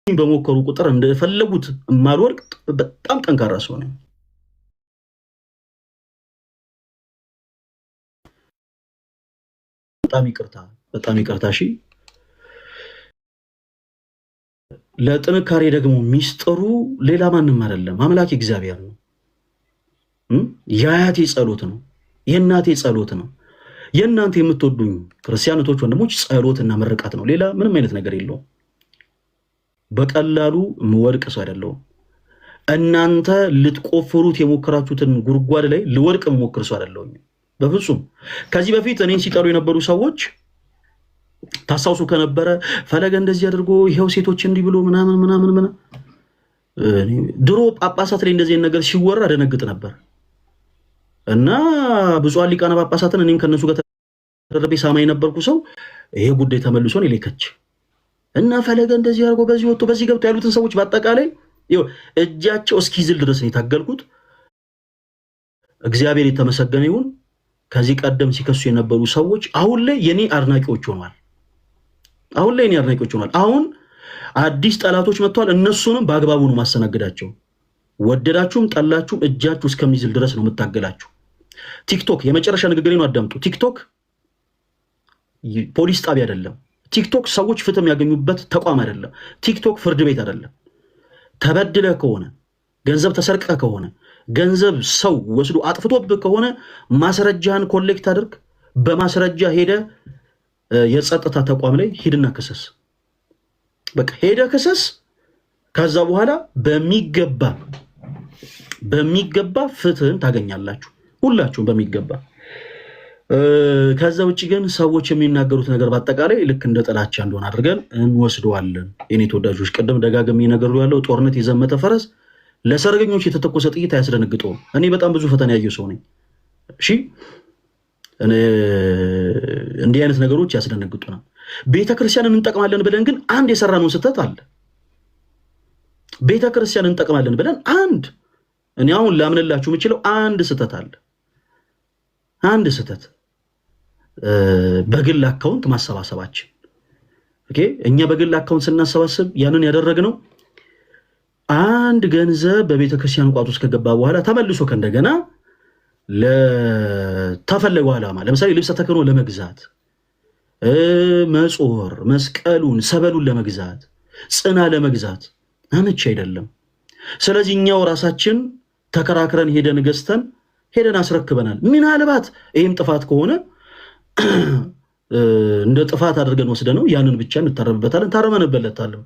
በሞከሩ ቁጥር እንደፈለጉት ማልወርቅ በጣም ጠንካራ ሰው ነኝ። በጣም ይቅርታ። እሺ ለጥንካሬ ደግሞ ሚስጥሩ ሌላ ማንም አይደለም፣ አምላክ እግዚአብሔር ነው። የአያቴ ጸሎት ነው፣ የእናቴ ጸሎት ነው። የእናንተ የምትወዱኝ ክርስቲያኖች ወንድሞች ጸሎትና ምርቃት ነው። ሌላ ምንም አይነት ነገር የለውም። በቀላሉ ምወድቅ ሰው አይደለሁም። እናንተ ልትቆፍሩት የሞከራችሁትን ጉድጓድ ላይ ልወድቅ የምሞክር ሰው አይደለሁም በፍጹም። ከዚህ በፊት እኔን ሲጠሩ የነበሩ ሰዎች ታስታውሱ ከነበረ ፈለገ እንደዚህ አድርጎ ይሄው ሴቶች እንዲህ ብሎ ምናምን ድሮ ጳጳሳት ላይ እንደዚህ ነገር ሲወራ አደነግጥ ነበር እና ብፁዓን ሊቃነ ጳጳሳትን እኔም ከነሱ ጋር ተደረቤ ሳማ የነበርኩ ሰው ይሄ ጉዳይ ተመልሶን ይለከች እና ፈለገ እንደዚህ አድርጎ በዚህ ወጥቶ በዚህ ገብቶ ያሉትን ሰዎች በአጠቃላይ እጃቸው እስኪዝል ድረስ ነው የታገልኩት። እግዚአብሔር የተመሰገነ ይሁን። ከዚህ ቀደም ሲከሱ የነበሩ ሰዎች አሁን ላይ የኔ አድናቂዎች ሆነዋል። አሁን አዲስ ጠላቶች መጥተዋል። እነሱንም በአግባቡ ነው ማስተናገዳቸው። ወደዳችሁም ጠላችሁም እጃችሁ እስከሚዝል ድረስ ነው የምታገላችሁ። ቲክቶክ የመጨረሻ ንግግሬ ነው፣ አዳምጡ። ቲክቶክ ፖሊስ ጣቢያ አይደለም። ቲክቶክ ሰዎች ፍትህ የሚያገኙበት ተቋም አይደለም። ቲክቶክ ፍርድ ቤት አይደለም። ተበድለ ከሆነ ገንዘብ ተሰርቀ ከሆነ ገንዘብ ሰው ወስዶ አጥፍቶብህ ከሆነ ማስረጃህን ኮሌክት አድርግ። በማስረጃ ሄደ የጸጥታ ተቋም ላይ ሂድና ክሰስ። በቃ ሄደ ክሰስ። ከዛ በኋላ በሚገባ ፍትህን ታገኛላችሁ ሁላችሁም በሚገባ። ከዛ ውጭ ግን ሰዎች የሚናገሩት ነገር በአጠቃላይ ልክ እንደ ጥላቻ እንደሆነ አድርገን እንወስደዋለን። የኔ ተወዳጆች ቅድም ደጋግሜ ነገሩ ያለው ጦርነት የዘመተ ፈረስ ለሰርገኞች የተተኮሰ ጥይት አያስደነግጠውም። እኔ በጣም ብዙ ፈተና ያየው ሰው ነኝ። እሺ እንዲህ አይነት ነገሮች ያስደነግጡናል። ቤተክርስቲያንን እንጠቅማለን ብለን ግን አንድ የሰራነው ስህተት አለ። ቤተክርስቲያንን እንጠቅማለን ብለን እኔ አሁን ላምንላችሁ የምችለው አንድ ስህተት አለ። አንድ ስህተት በግል አካውንት ማሰባሰባችን። ኦኬ እኛ በግል አካውንት ስናሰባስብ ያንን ያደረግነው አንድ ገንዘብ በቤተክርስቲያን ቋት ውስጥ ከገባ በኋላ ተመልሶ ከእንደገና ለተፈለገው ዓላማ ለምሳሌ ልብሰ ተክህኖ ለመግዛት፣ መጾር፣ መስቀሉን፣ ሰበሉን ለመግዛት፣ ጽና ለመግዛት አመች አይደለም። ስለዚህ እኛው ራሳችን ተከራክረን ሄደን ገዝተን ሄደን አስረክበናል። ምናልባት ይህም ጥፋት ከሆነ እንደ ጥፋት አድርገን ወስደነው ያንን ብቻ እንታረምበታለን፣ ታረመንበታለን።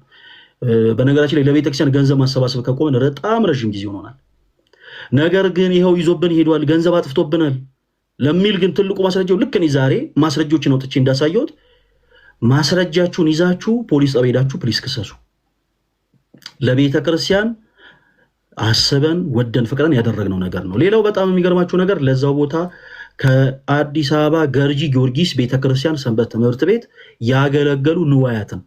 በነገራችን ላይ ለቤተክርስቲያን ገንዘብ ማሰባሰብ ከቆመን በጣም ረጅም ጊዜ ሆኖናል። ነገር ግን ይኸው ይዞብን ሄዷል፣ ገንዘብ አጥፍቶብናል ለሚል ግን ትልቁ ማስረጃው ልክ እኔ ዛሬ ማስረጃዎችን አውጥቼ እንዳሳየሁት ማስረጃችሁን ይዛችሁ ፖሊስ ጣቢያ ሄዳችሁ ፕሊስ ክሰሱ። ለቤተክርስቲያን አስበን ወደን ፍቅረን ያደረግነው ነገር ነው። ሌላው በጣም የሚገርማችሁ ነገር ለዛው ቦታ ከአዲስ አበባ ገርጂ ጊዮርጊስ ቤተክርስቲያን ሰንበት ትምህርት ቤት ያገለገሉ ንዋያትን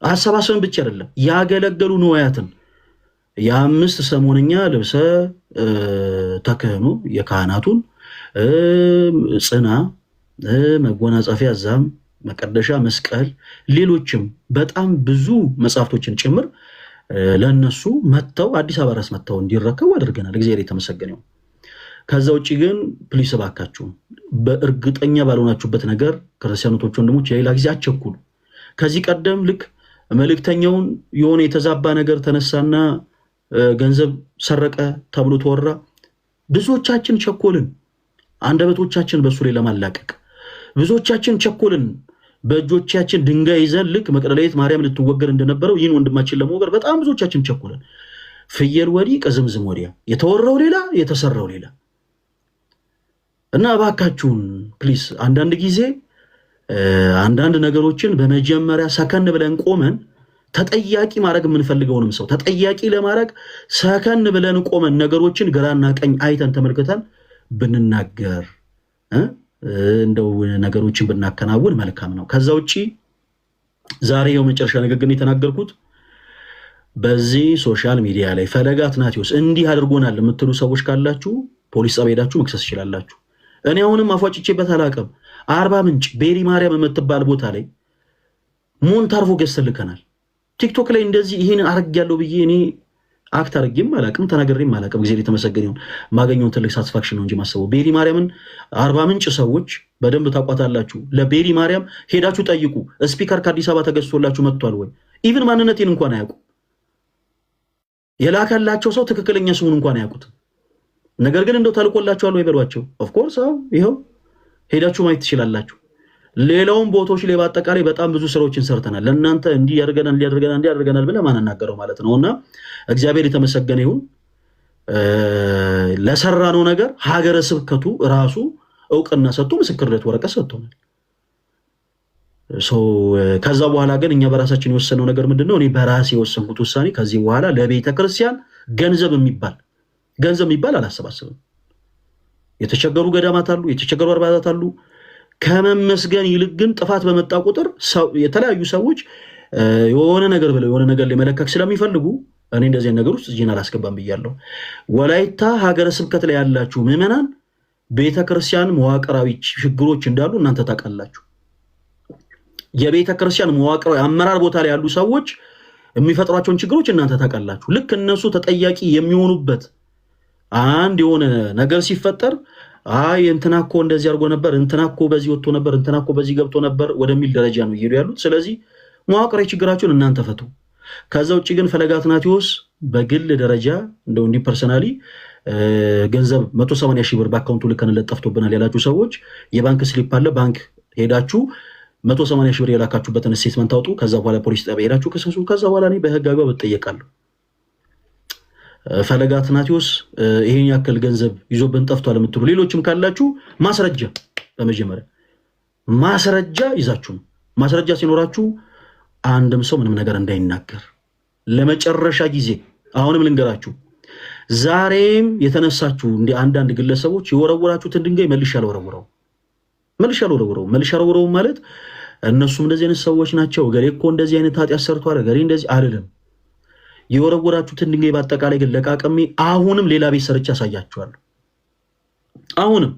አሰባሰብን ብቻ አይደለም ያገለገሉ ንዋያትን የአምስት ሰሞንኛ ልብሰ ተክህኖ የካህናቱን ጽና፣ መጎናጸፊያ፣ ዛም፣ መቀደሻ፣ መስቀል፣ ሌሎችም በጣም ብዙ መጽሐፍቶችን ጭምር ለነሱ መተው አዲስ አበባ ራስ መተው እንዲረከቡ አድርገናል። እግዚአብሔር የተመሰገነው። ከዛ ውጪ ግን ፕሊስ እባካችሁ በእርግጠኛ ባልሆናችሁበት ነገር ክርስቲያኖች ወንድሞች የሌላ ጊዜ አትቸኩሉ። ከዚህ ቀደም ልክ መልእክተኛውን የሆነ የተዛባ ነገር ተነሳና ገንዘብ ሰረቀ ተብሎ ተወራ። ብዙዎቻችን ቸኮልን፣ አንደበቶቻችን በሱ ላይ ለማላቀቅ ብዙዎቻችን ቸኮልን። በእጆቻችን ድንጋይ ይዘን ልክ መቅደላዊት ማርያም ልትወገር እንደነበረው ይህን ወንድማችን ለመወገር በጣም ብዙዎቻችን ቸኮልን። ፍየል ወዲህ ቅዝምዝም ወዲያ፣ የተወራው ሌላ የተሰራው ሌላ። እና እባካችሁን ፕሊስ አንዳንድ ጊዜ አንዳንድ ነገሮችን በመጀመሪያ ሰከን ብለን ቆመን ተጠያቂ ማድረግ የምንፈልገውንም ሰው ተጠያቂ ለማድረግ ሰከን ብለን ቆመን ነገሮችን ግራና ቀኝ አይተን ተመልክተን ብንናገር እንደው ነገሮችን ብናከናውን መልካም ነው። ከዛ ውጪ ዛሬ የመጨረሻ ንግግር የተናገርኩት በዚህ ሶሻል ሚዲያ ላይ ፈለገ አትናቴዎስ እንዲህ አድርጎናል የምትሉ ሰዎች ካላችሁ ፖሊስ ጣቢያ ሄዳችሁ መክሰስ ትችላላችሁ። እኔ አሁንም አፏጭቼበት አላውቅም። አርባ ምንጭ ቤሪ ማርያም የምትባል ቦታ ላይ ሞንታርቮ ገዝተልከናል። ቲክቶክ ላይ እንደዚህ ይሄን አርጋለሁ ብዬ እኔ አክት አርጌም አላውቅም፣ ተናግሬም አላውቅም። ጊዜ የተመሰገነ ይሁን። ማገኘውን ትልቅ ሳትስፋክሽን ነው እንጂ ማሰበው ቤሪ ማርያምን አርባ ምንጭ ሰዎች በደንብ ታቋታላችሁ። ለቤሪ ማርያም ሄዳችሁ ጠይቁ። ስፒከር ከአዲስ አበባ ተገዝቶላችሁ መጥቷል ወይ? ኢቭን ማንነቴን እንኳን አያውቁ። የላከላቸው ሰው ትክክለኛ ስሙን እንኳን አያውቁትም። ነገር ግን እንደው ተልቆላችኋል ወይ በሏቸው። ኦፍ ኮርስ አዎ፣ ይሄው ሄዳችሁ ማየት ትችላላችሁ። ሌላውን ቦታዎች ላይ በአጠቃላይ በጣም ብዙ ስራዎችን ሰርተናል። ለእናንተ እንዲህ ያደርገናል ብለህ ማንናገረው ማለት ነውና እግዚአብሔር የተመሰገነ ይሁን። ለሰራነው ነገር ሀገረ ስብከቱ ራሱ እውቅና ሰጥቶ ምስክርነት ወረቀት ሰጥቶናል። ከዛ በኋላ ግን እኛ በራሳችን የወሰነው ነገር ምንድነው? እኔ በራሴ የወሰንኩት ውሳኔ ከዚህ በኋላ ለቤተ ክርስቲያን ገንዘብ የሚባል አላሰባስብም። የተቸገሩ ገዳማት አሉ፣ የተቸገሩ አድባራት አሉ። ከመመስገን ይልቅ ግን ጥፋት በመጣ ቁጥር የተለያዩ ሰዎች የሆነ ነገር ብለው የሆነ ነገር ሊመለከክ ስለሚፈልጉ እኔ እንደዚህ ነገር ውስጥ እጄን አላስገባም ብያለሁ። ወላይታ ሀገረ ስብከት ላይ ያላችሁ ምዕመናን ቤተክርስቲያን መዋቅራዊ ችግሮች እንዳሉ እናንተ ታውቃላችሁ። የቤተክርስቲያን መዋቅራዊ አመራር ቦታ ላይ ያሉ ሰዎች የሚፈጥሯቸውን ችግሮች እናንተ ታውቃላችሁ። ልክ እነሱ ተጠያቂ የሚሆኑበት አንድ የሆነ ነገር ሲፈጠር አይ እንትናኮ እንደዚህ አድርጎ ነበር፣ እንትናኮ በዚህ ወጥቶ ነበር፣ እንትናኮ በዚህ ገብቶ ነበር ወደሚል ደረጃ ነው እየሄዱ ያሉት። ስለዚህ መዋቅራዊ ችግራቸውን እናንተ ፈቱ። ከዛ ውጭ ግን ፈለገ አትናቴዎስ በግል ደረጃ እንደው እንዲህ ፐርሰናሊ ገንዘብ 180 ሺህ ብር በአካውንቱ ልከንለት ጠፍቶብናል ያላችሁ ሰዎች የባንክ ስሊፕ አለ። ባንክ ሄዳችሁ 180 ሺህ ብር የላካችሁበትን ስቴትመንት አውጡ። ከዛ በኋላ ፖሊስ ጣቢያ ሄዳችሁ ከሰሱ። ከዛ በኋላ እኔ በህግ አግባብ እጠየቃለሁ። ፈለገ አትናቴዎስ ይሄን ያክል ገንዘብ ይዞብን ጠፍቷል የምትሉ ሌሎችም ካላችሁ ማስረጃ፣ በመጀመሪያ ማስረጃ ይዛችሁ ነው። ማስረጃ ሲኖራችሁ አንድም ሰው ምንም ነገር እንዳይናገር ለመጨረሻ ጊዜ አሁንም ልንገራችሁ። ዛሬም የተነሳችሁ እንደ አንዳንድ ግለሰቦች የወረወራችሁትን ድንጋይ መልሼ አልወረውረውም ማለት እነሱም እንደዚህ አይነት ሰዎች ናቸው፣ ገሌ እኮ እንደዚህ አይነት ኃጢአት ሰርቷል፣ ገሌ እንደዚህ አልልም። የወረወራችሁትን ድንጋይ በአጠቃላይ ግን ለቃቀሜ አሁንም ሌላ ቤት ሰርቼ ያሳያችኋለሁ። አሁንም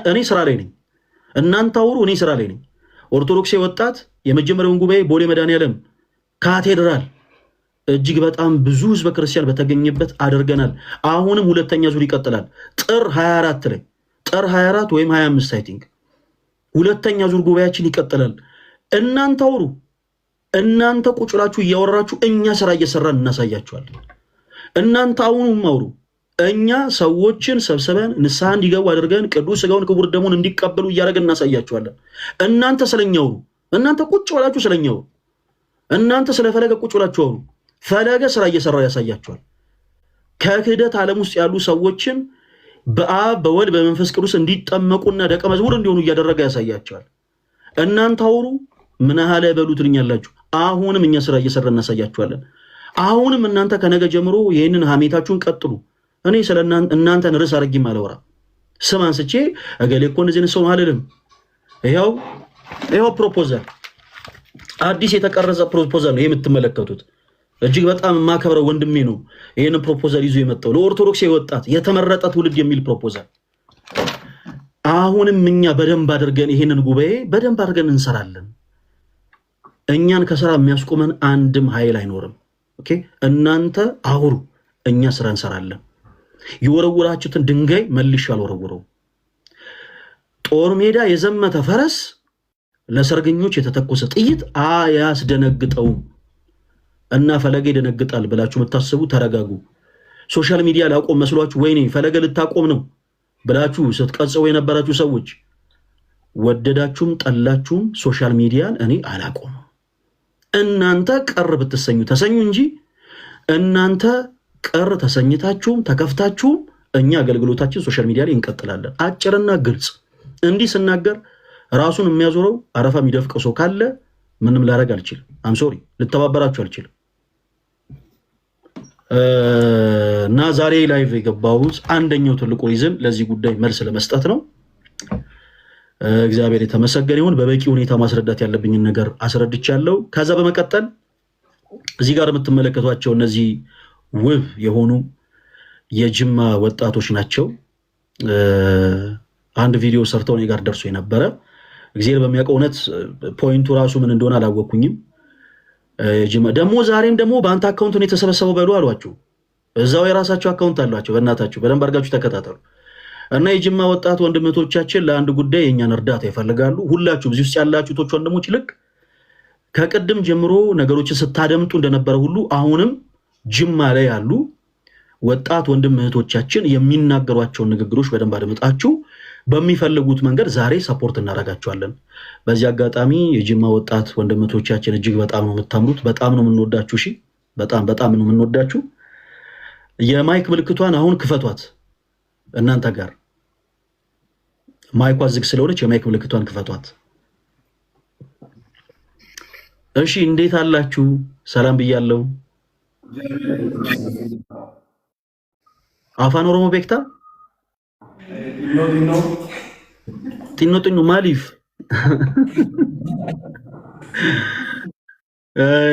እኔ ስራ ላይ ነኝ፣ እናንተ አውሩ፣ እኔ ስራ ላይ ነኝ። ኦርቶዶክስ ወጣት የመጀመሪያውን ጉባኤ ቦሌ መድኃኔዓለም ካቴድራል እጅግ በጣም ብዙ ህዝበ ክርስቲያን በተገኘበት አድርገናል። አሁንም ሁለተኛ ዙር ይቀጥላል። ጥር 24 ወይም 25 አይ ቲንክ ሁለተኛ ዙር ጉባኤያችን ይቀጥላል። እናንተ አውሩ፣ እናንተ ቁጭ ብላችሁ እያወራችሁ እኛ ስራ እየሰራን እናሳያችኋለን። እናንተ አሁንም አውሩ፣ እኛ ሰዎችን ሰብስበን ንስሐ እንዲገቡ አድርገን ቅዱስ ሥጋውን ክቡር ደሙን እንዲቀበሉ እያደረግን እናሳያችኋለን። እናንተ ስለኛው አውሩ፣ እናንተ ቁጭ ብላችሁ ስለኛው፣ እናንተ ስለ ፈለገ ቁጭ ብላችሁ አውሩ። ፈለገ ስራ እየሰራ ያሳያችኋል። ከክህደት ዓለም ውስጥ ያሉ ሰዎችን በአብ በወልድ በመንፈስ ቅዱስ እንዲጠመቁና ደቀ መዝሙር እንዲሆኑ እያደረገ ያሳያችኋል። እናንተ አውሩ፣ ምን ያህል በሉትልኛላችሁ። አሁንም እኛ ስራ እየሰራን እናሳያችኋለን። አሁንም እናንተ ከነገ ጀምሮ ይህንን ሀሜታችሁን ቀጥሉ። እኔ ስለ እናንተን ርዕስ አድርጌም አላወራም። ስም አንስቼ እገሌ እኮ እንደዚህ ሰው አልልም። ይኸው ፕሮፖዛል፣ አዲስ የተቀረጸ ፕሮፖዛል ነው የምትመለከቱት። እጅግ በጣም የማከብረው ወንድሜ ነው ይህንን ፕሮፖዛል ይዞ የመጣው ለኦርቶዶክስ ወጣት የተመረጠ ትውልድ የሚል ፕሮፖዛል። አሁንም እኛ በደንብ አድርገን ይህንን ጉባኤ በደንብ አድርገን እንሰራለን። እኛን ከስራ የሚያስቆመን አንድም ኃይል አይኖርም። ኦኬ፣ እናንተ አውሩ፣ እኛ ስራ እንሰራለን። የወረወራችሁትን ድንጋይ መልሼ አልወረውረውም። ጦር ሜዳ የዘመተ ፈረስ ለሰርገኞች የተተኮሰ ጥይት አያስደነግጠውም። እና ፈለገ ይደነግጣል ብላችሁ የምታስቡ ተረጋጉ። ሶሻል ሚዲያ ላቆም መስሏችሁ ወይኔ ፈለገ ልታቆም ነው ብላችሁ ስትቀጽው የነበራችሁ ሰዎች ወደዳችሁም ጠላችሁም ሶሻል ሚዲያን እኔ አላቆም። እናንተ ቀር ብትሰኙ ተሰኙ እንጂ እናንተ ቀር ተሰኝታችሁም ተከፍታችሁም እኛ አገልግሎታችን ሶሻል ሚዲያ ላይ እንቀጥላለን። አጭርና ግልጽ። እንዲህ ስናገር ራሱን የሚያዞረው አረፋ የሚደፍቀው ሰው ካለ ምንም ላደርግ አልችልም። አም ሶሪ ልተባበራችሁ አልችልም። እና ዛሬ ላይቭ የገባሁት አንደኛው ትልቁ ሪዝን ለዚህ ጉዳይ መልስ ለመስጠት ነው። እግዚአብሔር የተመሰገነ ይሁን። በበቂ ሁኔታ ማስረዳት ያለብኝን ነገር አስረድቻለሁ። ከዛ በመቀጠል እዚህ ጋር የምትመለከቷቸው እነዚህ ውብ የሆኑ የጅማ ወጣቶች ናቸው። አንድ ቪዲዮ ሰርተው እኔ ጋር ደርሶ የነበረ እግዚአብሔር በሚያውቀው እውነት ፖይንቱ ራሱ ምን እንደሆነ አላወቅኩኝም። ደግሞ ዛሬም ደግሞ በአንተ አካውንት ነው የተሰበሰበው በሉ አሏቸው። እዛው የራሳቸው አካውንት አሏቸው። በእናታችሁ በደንብ አድርጋችሁ ተከታተሉ። እና የጅማ ወጣት ወንድሞቻችን ለአንድ ጉዳይ የእኛን እርዳታ ይፈልጋሉ። ሁላችሁም እዚህ ውስጥ ያላችሁ ቶች ወንድሞች ልክ ከቅድም ጀምሮ ነገሮችን ስታደምጡ እንደነበረ ሁሉ አሁንም ጅማ ላይ ያሉ ወጣት ወንድም እህቶቻችን የሚናገሯቸውን ንግግሮች በደንብ አድምጣችሁ በሚፈልጉት መንገድ ዛሬ ሰፖርት እናደርጋቸዋለን። በዚህ አጋጣሚ የጅማ ወጣት ወንድም እህቶቻችን እጅግ በጣም ነው የምታምሩት፣ በጣም ነው የምንወዳችሁ። እሺ፣ በጣም ነው የምንወዳችሁ። የማይክ ምልክቷን አሁን ክፈቷት። እናንተ ጋር ማይኳ ዝግ ስለሆነች የማይክ ምልክቷን ክፈቷት። እሺ፣ እንዴት አላችሁ? ሰላም ብያለሁ። አፋን ኦሮሞ ቤክታ ጢኖ ማሊፍ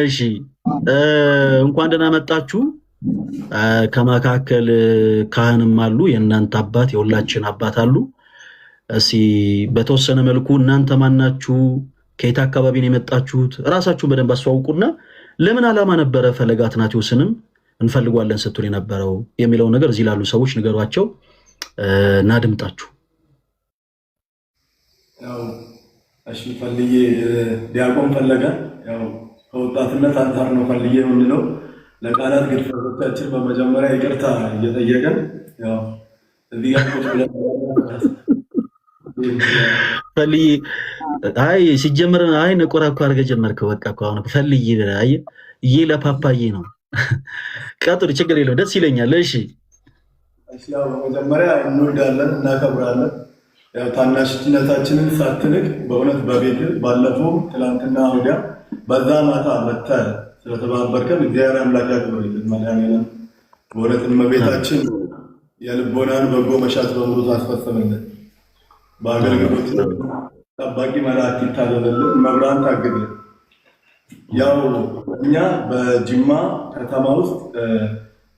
እሺ፣ እንኳን ደህና መጣችሁ። ከመካከል ካህንም አሉ፣ የእናንተ አባት የሁላችን አባት አሉ። እስኪ በተወሰነ መልኩ እናንተ ማናችሁ? ከየት አካባቢ ነው የመጣችሁት? ራሳችሁን በደንብ አስተዋውቁና ለምን ዓላማ ነበረ ፈለገ አትናቴዎስንም እንፈልጓለን ስትሉ የነበረው የሚለው ነገር እዚህ ላሉ ሰዎች ንገሯቸው። እናድምጣችሁ። ያው እሺ፣ ፈልዬ ዲያቆን ፈለገ ያው ከወጣትነት አንፃር ነው ፈልዬ የምንለው። ለቃላት ግድፈቶቻችን በመጀመሪያ ይቅርታ እየጠየቀን ያው እዚህ ጋር ፈልዬ አይ ሲጀመር አይ ነቆራ እኮ አድርገህ ጀመርከው። በቃ እኮ አሁን ፈልዬ አይ ይሄ ለፓፓዬ ነው። ቀጥሉ፣ ችግር የለውም፣ ደስ ይለኛል። እሺ ያው በመጀመሪያ እንወዳለን፣ እናከብራለን። ያው ታናሽነታችንን ሳትንቅ በእውነት በቤት ባለፈው ትላንትና ወዲያ በዛ ማታ መተህ ስለተባበርከን እግዚአብሔር አምላክ ያክብርልን። መድኃኒዓለም በእውነት እመቤታችን የልቦናን በጎ መሻት በሙሉ ታስፈጽምልን። በአገልግሎት ጠባቂ መላእክት ይታዘዝልን፣ መብራን ታግድልን። ያው እኛ በጅማ ከተማ ውስጥ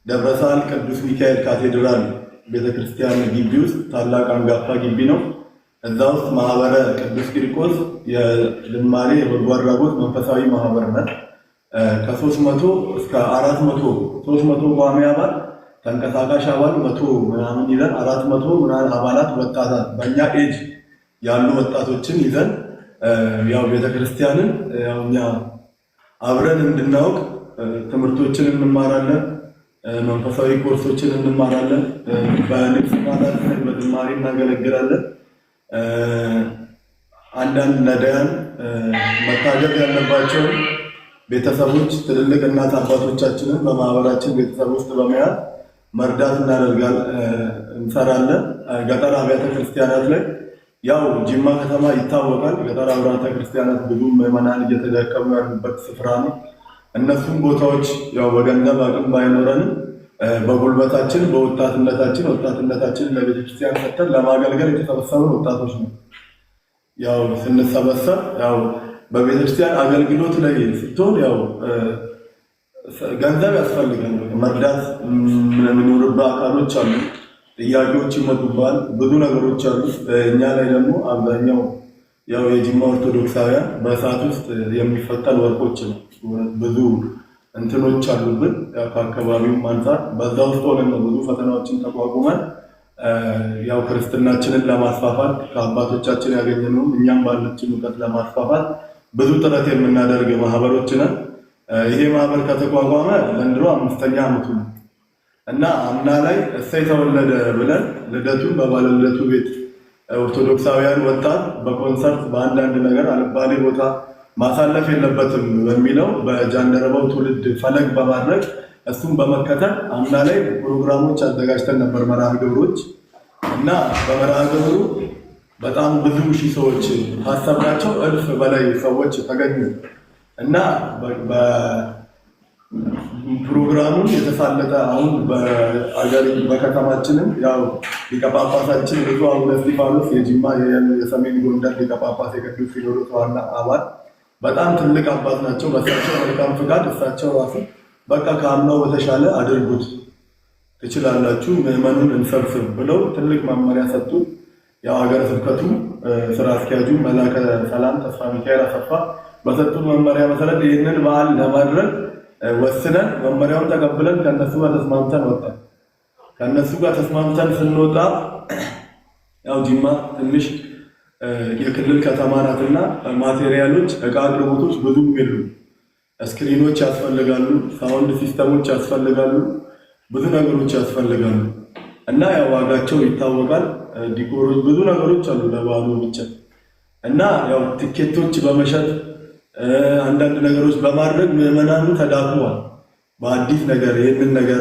ደብረሳህል ቅዱስ ሚካኤል ካቴድራል ቤተክርስቲያን ግቢ ውስጥ ታላቅ አንጋፋ ግቢ ነው። እዛ ውስጥ ማህበረ ቅዱስ ቂርቆስ የልማሬ የበጎ አድራጎት መንፈሳዊ ማህበር ነን። ከ300 እስከ 400 300 ቋሚ አባል ተንቀሳቃሽ አባል 100 ምናምን ይዘን 400 ምናምን አባላት ወጣት በእኛ ኤጅ ያሉ ወጣቶችን ይዘን ያው ቤተክርስቲያንን ያው እኛ አብረን እንድናውቅ ትምህርቶችን እንማራለን፣ መንፈሳዊ ኮርሶችን እንማራለን። በንግስ ማለት በዝማሬ እናገለግላለን። አንዳንድ ነዳያን መታገዝ ያለባቸው ቤተሰቦች ትልልቅ እናት አባቶቻችንን በማህበራችን ቤተሰብ ውስጥ በመያዝ መርዳት እንሰራለን። ገጠር አብያተ ክርስቲያናት ላይ ያው ጅማ ከተማ ይታወቃል። ገጠር አብያተ ክርስቲያናት ብዙ ምዕመናን እየተዳከሙ ያሉበት ስፍራ ነው። እነሱም ቦታዎች ያው በገንዘብ አቅም ባይኖረንም በጉልበታችን ወጣትነታችን ለቤተክርስቲያን ሰጥተን ለማገልገል የተሰበሰብን ወጣቶች ነው። ያው ስንሰበሰብ ያው በቤተክርስቲያን አገልግሎት ላይ ስትሆን ያው ገንዘብ ያስፈልጋል። መርዳት የሚኖርበት አካሎች አሉ፣ ጥያቄዎች ይመጡባል፣ ብዙ ነገሮች አሉ። እኛ ላይ ደግሞ አብዛኛው ያው የጅማ ኦርቶዶክሳውያን በሰዓት ውስጥ የሚፈተን ወርቆች ነው። ብዙ እንትኖች አሉብን ከአካባቢውም አንፃር በዛ ውስጥ ሆነን ነው ብዙ ፈተናዎችን ተቋቁመን ያው ክርስትናችንን ለማስፋፋት ከአባቶቻችን ያገኘነውን እኛም ባለችን እውቀት ለማስፋፋት ብዙ ጥረት የምናደርግ ማህበሮች ነን። ይሄ ማህበር ከተቋቋመ ዘንድሮ 5ኛ ዓመቱ ነው እና አምና ላይ እሰይ ተወለደ ብለን ልደቱን በባለልደቱ ቤት ኦርቶዶክሳውያን ወጣት በኮንሰርት በአንዳንድ ነገር አልባሌ ቦታ ማሳለፍ የለበትም በሚለው በጃንደረባው ትውልድ ፈለግ በማድረግ እሱም በመከተል አምና ላይ ፕሮግራሞች አዘጋጅተን ነበር መርሃ ግብሮች እና በመርሃ ግብሩ በጣም ብዙ ሺህ ሰዎች ታሰብናቸው እልፍ በላይ ሰዎች ተገኙ እና ፕሮግራሙን የተሳለጠ አሁን በአገር በከተማችንም ያው ሊቀ ጳጳሳችን ብፁዕ አቡነ እስጢፋኖስ የጅማ የሰሜን ጎንደር ሊቀ ጳጳስ የቅዱስ ሲኖዶስ ዋና አባል በጣም ትልቅ አባት ናቸው። በእሳቸው መልካም ፍቃድ እሳቸው ራሱ በቃ ከአምናው በተሻለ አድርጉት ትችላላችሁ፣ ምዕመኑን እንሰብስብ ብለው ትልቅ መመሪያ ሰጡ። ያው ሀገረ ስብከቱ ስራ አስኪያጁ መላከ ሰላም ተስፋ ሚካኤል አሰፋ በሰጡን መመሪያ መሰረት ይህንን በዓል ለማድረግ ወስነን መመሪያውን ተቀብለን ከነሱ ጋር ተስማምተን ወጣን። ከነሱ ጋር ተስማምተን ስንወጣ ያው ጅማ ትንሽ የክልል ከተማ ናትና ማቴሪያሎች፣ እቃ አቅርቦቶች ብዙም የሉ። ስክሪኖች ያስፈልጋሉ፣ ሳውንድ ሲስተሞች ያስፈልጋሉ፣ ብዙ ነገሮች ያስፈልጋሉ እና ያው ዋጋቸው ይታወቃል። ዲኮሮች፣ ብዙ ነገሮች አሉ ለበዓሉ ብቻ እና ያው ቲኬቶች በመሸጥ አንዳንድ ነገሮች በማድረግ ምዕመናኑ ተዳክሟል። በአዲስ ነገር ይህንን ነገር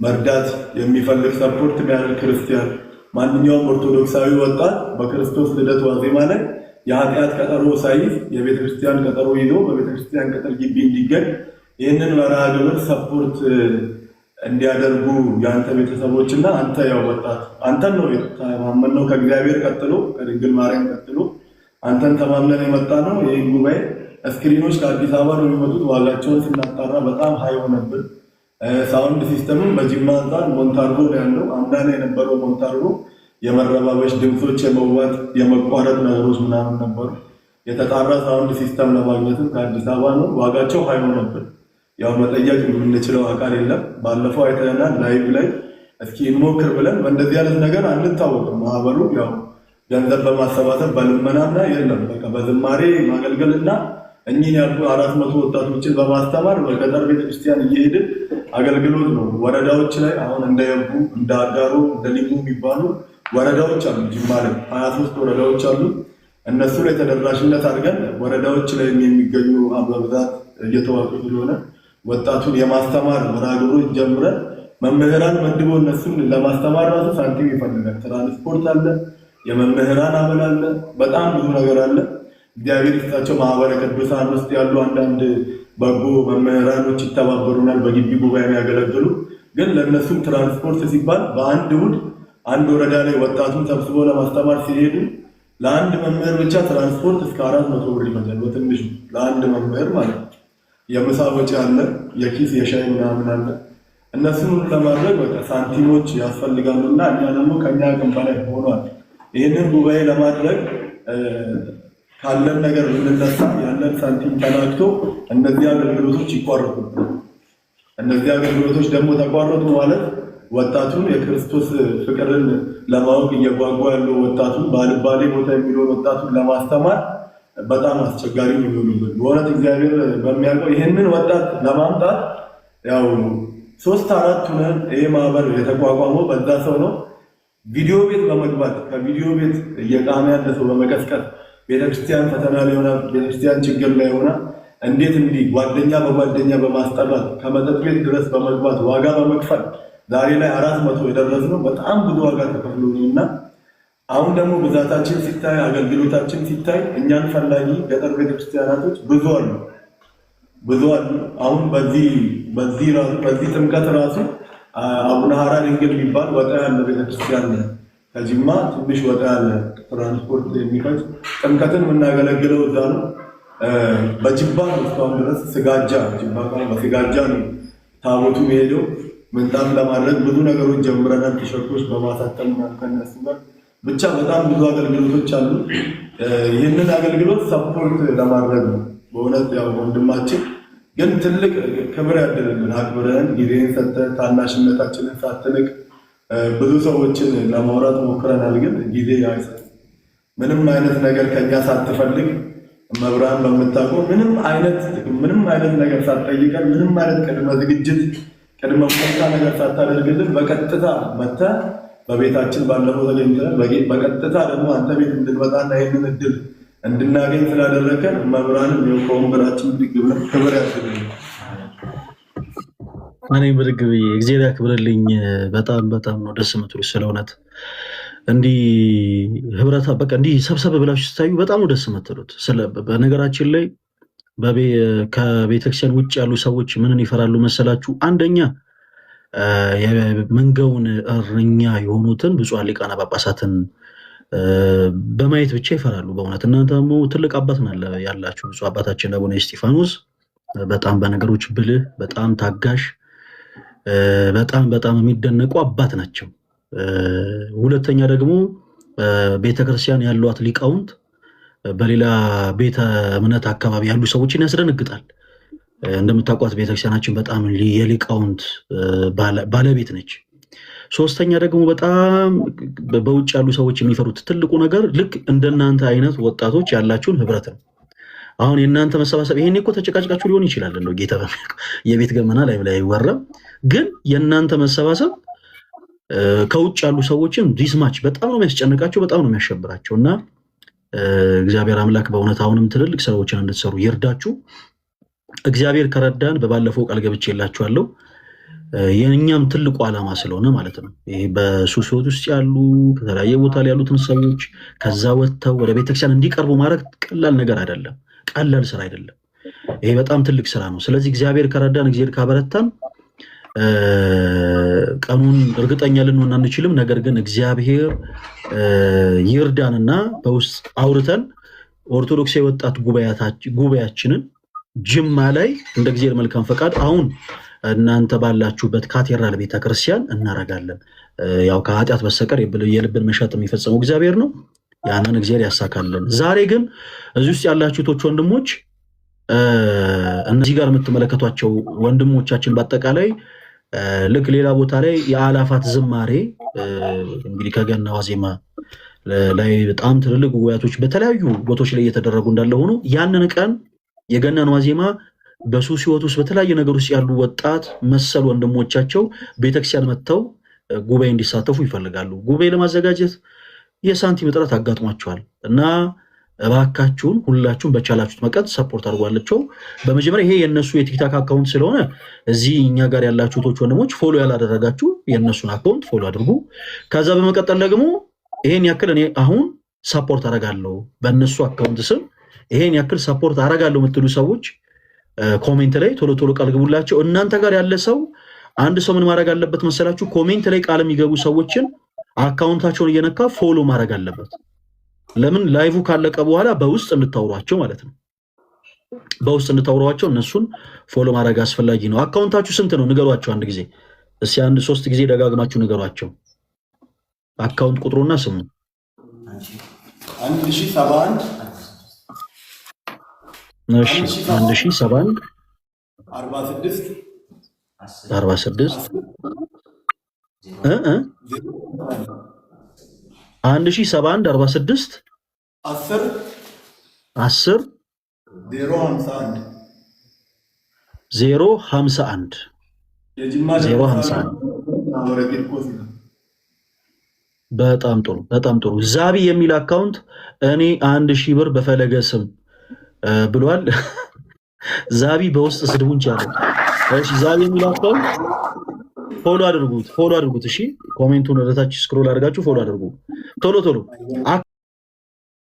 መርዳት የሚፈልግ ሰፖርት የሚያደርግ ክርስቲያን ማንኛውም ኦርቶዶክሳዊ ወጣት በክርስቶስ ልደት ዋዜማ ላይ የኃጢአት ቀጠሮ ሳይዝ የቤተክርስቲያን ቀጠሮ ይዞ በቤተክርስቲያን ቅጥር ግቢ እንዲገኝ ይህንን መርሃ ግብር ሰፖርት እንዲያደርጉ የአንተ ቤተሰቦችና አንተ ያው ወጣት አንተን ነው የተማመነው ከእግዚአብሔር ቀጥሎ ከድንግል ማርያም ቀጥሎ አንተን ተማምነን የመጣ ነው። ይህ ጉባኤ ስክሪኖች ከአዲስ አበባ ነው የሚመጡት። ዋጋቸውን ስናጣራ በጣም ሀይ ሆነብን። ሳውንድ ሲስተምም በጅማ አንጻር ሞንታርጎ ነው ያለው። አምና የነበረው ሞንታርጎ የመረባበሽ ድምፆች የመዋጥ የመቋረጥ ነገሮች ምናምን ነበሩ። የተጣራ ሳውንድ ሲስተም ለማግኘትም ከአዲስ አበባ ነው። ዋጋቸው ሀይ ሆነብን። ያው መጠየቅ የምንችለው አካል የለም። ባለፈው አይተናል ላይቭ ላይ እስኪ እንሞክር ብለን በእንደዚህ አይነት ነገር አንታወቅም። ማህበሩ ያው ገንዘብ በማሰባሰብ በልመናና የለም በቃ በዝማሬ ማገልገልና እኚህን ያሉ 400 ወጣቶችን በማስተማር በገጠር ቤተክርስቲያን እየሄድን አገልግሎት ነው። ወረዳዎች ላይ አሁን እንደ የቡ እንደ አጋሮ እንደ ሊሙ የሚባሉ ወረዳዎች አሉ። ጅማ ላይ 23 ወረዳዎች አሉ። እነሱ ላይ ተደራሽነት አድርገን ወረዳዎች ላይ የሚገኙ በብዛት እየተዋጡ ስለሆነ ወጣቱን የማስተማር መርሃ ግብሮች ጀምረን መምህራን መድቦ እነሱን ለማስተማር ራሱ ሳንቲም ይፈልጋል። ትራንስፖርት አለ፣ የመምህራን አበል አለ፣ በጣም ብዙ ነገር አለ። እግዚአብሔር ይስጣቸው። ማህበረ ቅዱሳን ውስጥ ያሉ አንዳንድ በጎ መምህራኖች ይተባበሩናል፣ በግቢ ጉባኤ የሚያገለግሉ ግን ለእነሱም ትራንስፖርት ሲባል በአንድ እሑድ አንድ ወረዳ ላይ ወጣቱን ሰብስቦ ለማስተማር ሲሄዱ ለአንድ መምህር ብቻ ትራንስፖርት እስከ 400 ብር ይፈጃል። በትንሹ ለአንድ መምህር ማለት ነው። የምሳ ወጪ አለ፣ የኪስ የሻይ ምናምን አለ። እነሱን ሁሉ ለማድረግ በቃ ሳንቲሞች ያስፈልጋሉና እኛ ደግሞ ከኛ አቅም በላይ ሆኗል። ይህንን ጉባኤ ለማድረግ ካለን ነገር ብንነሳ ያለን ሳንቲም ተናግቶ እነዚህ አገልግሎቶች ይቋረጡብናል። እነዚህ አገልግሎቶች ደግሞ ተቋረጡ ማለት ወጣቱን የክርስቶስ ፍቅርን ለማወቅ እየጓጓ ያለው ወጣቱን ባልባሌ ቦታ የሚለውን ወጣቱን ለማስተማር በጣም አስቸጋሪ ነው የሚሆኑበት። በእውነት እግዚአብሔር በሚያውቀው ይህንን ወጣት ለማምጣት ያው 3-4 ሆነን ይህ ማህበር የተቋቋመው በዛ ሰው ነው። ቪዲዮ ቤት በመግባት ከቪዲዮ ቤት እየቃመ ያለ ሰው በመቀስቀስ ቤተክርስቲያን ፈተና ላይ ሆና ቤተክርስቲያን ችግር ላይ ሆና እንዴት እንዲህ ጓደኛ በጓደኛ በማስጠራት ከመጠጥ ቤት ድረስ በመግባት ዋጋ በመክፈል ዛሬ ላይ 400 የደረስነው በጣም ብዙ ዋጋ ተከፍሎ ነው እና አሁን ደግሞ ብዛታችን ሲታይ አገልግሎታችን ሲታይ እኛን ፈላጊ ገጠር ቤተክርስቲያናቶች ብዙ አሉ። አሁን በዚህ ጥምቀት ራሱ አቡነ ሀራ ድንግል የሚባል ወጣ ያለ ቤተክርስቲያን ከጅማ ትንሽ ወጣ ያለ ትራንስፖርት የሚፈጅ ጥምቀትን የምናገለግለው እዛ ነው። በጅባ እስካሁን ድረስ ስጋጃ ጅባ በስጋጃ ነው ታቦቱ የሄደው። ምንጣፍ ለማድረግ ብዙ ነገሮች ጀምረናል። ቲሸርቶች በማሳተም ከነሱ ጋር ብቻ በጣም ብዙ አገልግሎቶች አሉ። ይህንን አገልግሎት ሰፖርት ለማድረግ ነው። በእውነት ያው ወንድማችን ግን ትልቅ ክብር ያደረልን አክብረን ጊዜን ሰጥተን ታናሽነታችንን ሳትንቅ ብዙ ሰዎችን ለማውራት ሞክረናል። ግን ጊዜ አይሰጥም። ምንም አይነት ነገር ከኛ ሳትፈልግ መብራን በምታውቀው ምንም አይነት ነገር ሳትጠይቀን ምንም አይነት ቅድመ ዝግጅት ቅድመ ሁኔታ ነገር ሳታደርግልን በቀጥታ መጥተህ በቤታችን ባለፈው ተገኝተን በቀጥታ ደግሞ አንተ ቤት እንድንመጣና ይህንን እድል እንድናገኝ ስላደረከን መብራንም ከወንበራችን ክብር ያስገኛል። እኔ ብድግ ብዬ እግዚአብሔር ያክብርልኝ። በጣም በጣም ነው ደስ የምትሉት ስለ እውነት እንዲህ ህብረታ በቃ እንዲህ ሰብሰብ ብላችሁ ስታዩ በጣም ነው ደስ የምትሉት። በነገራችን ላይ ከቤተክርስቲያን ውጭ ያሉ ሰዎች ምንን ይፈራሉ መሰላችሁ? አንደኛ የመንጋውን እረኛ የሆኑትን ብፁዓን ሊቃነ ጳጳሳትን በማየት ብቻ ይፈራሉ። በእውነት እናንተ ደግሞ ትልቅ አባት ያላችሁ ብፁዕ አባታችን አቡነ እስጢፋኖስ በጣም በነገሮች ብልህ፣ በጣም ታጋሽ፣ በጣም በጣም የሚደነቁ አባት ናቸው። ሁለተኛ ደግሞ ቤተክርስቲያን ያሏት ሊቃውንት በሌላ ቤተ እምነት አካባቢ ያሉ ሰዎችን ያስደነግጣል። እንደምታውቋት ቤተክርስቲያናችን በጣም የሊቃውንት ባለቤት ነች። ሶስተኛ ደግሞ በጣም በውጭ ያሉ ሰዎች የሚፈሩት ትልቁ ነገር ልክ እንደናንተ አይነት ወጣቶች ያላችሁን ህብረት ነው። አሁን የእናንተ መሰባሰብ ይሄን እኮ ተጨቃጭቃችሁ ሊሆን ይችላል ነው ጌታ የቤት ገመና ላይ አይወራም። ግን የእናንተ መሰባሰብ ከውጭ ያሉ ሰዎችን ዲስማች በጣም ነው የሚያስጨንቃቸው፣ በጣም ነው የሚያሸብራቸው። እና እግዚአብሔር አምላክ በእውነት አሁንም ትልልቅ ስራዎችን እንድትሰሩ ይርዳችሁ። እግዚአብሔር ከረዳን በባለፈው ቃል ገብቼላችኋለሁ የእኛም ትልቁ ዓላማ ስለሆነ ማለት ነው። ይሄ በሱስ ሕይወት ውስጥ ያሉ ከተለያየ ቦታ ላይ ያሉትን ሰዎች ከዛ ወጥተው ወደ ቤተክርስቲያን እንዲቀርቡ ማድረግ ቀላል ነገር አይደለም፣ ቀላል ስራ አይደለም። ይሄ በጣም ትልቅ ስራ ነው። ስለዚህ እግዚአብሔር ከረዳን፣ እግዚአብሔር ካበረታን ቀኑን እርግጠኛ ልንሆን አንችልም። ነገር ግን እግዚአብሔር ይርዳንና በውስጥ አውርተን ኦርቶዶክስ የወጣት ጉባኤያችንን ጅማ ላይ እንደ እግዚአብሔር መልካም ፈቃድ አሁን እናንተ ባላችሁበት ካቴድራል ቤተክርስቲያን እናረጋለን። ያው ከኃጢአት በስተቀር የልብን መሻት የሚፈጸመው እግዚአብሔር ነው። ያንን እግዚአብሔር ያሳካልን። ዛሬ ግን እዚህ ውስጥ ያላችሁቶች ወንድሞች፣ እነዚህ ጋር የምትመለከቷቸው ወንድሞቻችን በአጠቃላይ ልክ ሌላ ቦታ ላይ የአላፋት ዝማሬ እንግዲህ ከገና ዋዜማ ላይ በጣም ትልልቅ ጉባኤቶች በተለያዩ ቦታዎች ላይ እየተደረጉ እንዳለ ሆኖ ያንን ቀን የገናን ዋዜማ በሱስ ሕይወት ውስጥ በተለያየ ነገር ውስጥ ያሉ ወጣት መሰል ወንድሞቻቸው ቤተክርስቲያን መጥተው ጉባኤ እንዲሳተፉ ይፈልጋሉ። ጉባኤ ለማዘጋጀት የሳንቲም እጥረት አጋጥሟቸዋል እና እባካችሁን ሁላችሁም በቻላችሁት መጠን ሰፖርት አድርጓላቸው። በመጀመሪያ ይሄ የነሱ የቲክታክ አካውንት ስለሆነ እዚህ እኛ ጋር ያላችሁ ቶች ወንድሞች ፎሎ ያላደረጋችሁ የነሱን አካውንት ፎሎ አድርጉ። ከዛ በመቀጠል ደግሞ ይሄን ያክል እኔ አሁን ሰፖርት አደርጋለሁ በእነሱ አካውንት ስም ይሄን ያክል ሰፖርት አደርጋለሁ የምትሉ ሰዎች ኮሜንት ላይ ቶሎ ቶሎ ቃል ግቡላቸው። እናንተ ጋር ያለ ሰው አንድ ሰው ምን ማድረግ አለበት መሰላችሁ? ኮሜንት ላይ ቃል የሚገቡ ሰዎችን አካውንታቸውን እየነካ ፎሎ ማድረግ አለበት። ለምን ላይቭ ካለቀ በኋላ በውስጥ እንድታወሯቸው ማለት ነው። በውስጥ እንድታወሯቸው እነሱን ፎሎ ማድረግ አስፈላጊ ነው። አካውንታችሁ ስንት ነው ንገሯቸው። አንድ ጊዜ እስኪ 3 ጊዜ ደጋግማችሁ ንገሯቸው አካውንት ቁጥሩና ስሙ። 1071 እሺ 1071 46 46 1071 46 10 10 051 በጣም ጥሩ በጣም ጥሩ። ዛቢ የሚል አካውንት እኔ 1000 ብር በፈለገ ስም ብሏል። ዛቢ በውስጥ ስድቡን ቻለ። እሺ ዛቢ የሚል አካውንት ፎሎ አድርጉት። እሺ ኮሜንቱን ወደታች ስክሮል አድርጋችሁ ፎሎ አድርጉ ቶሎ ቶሎ።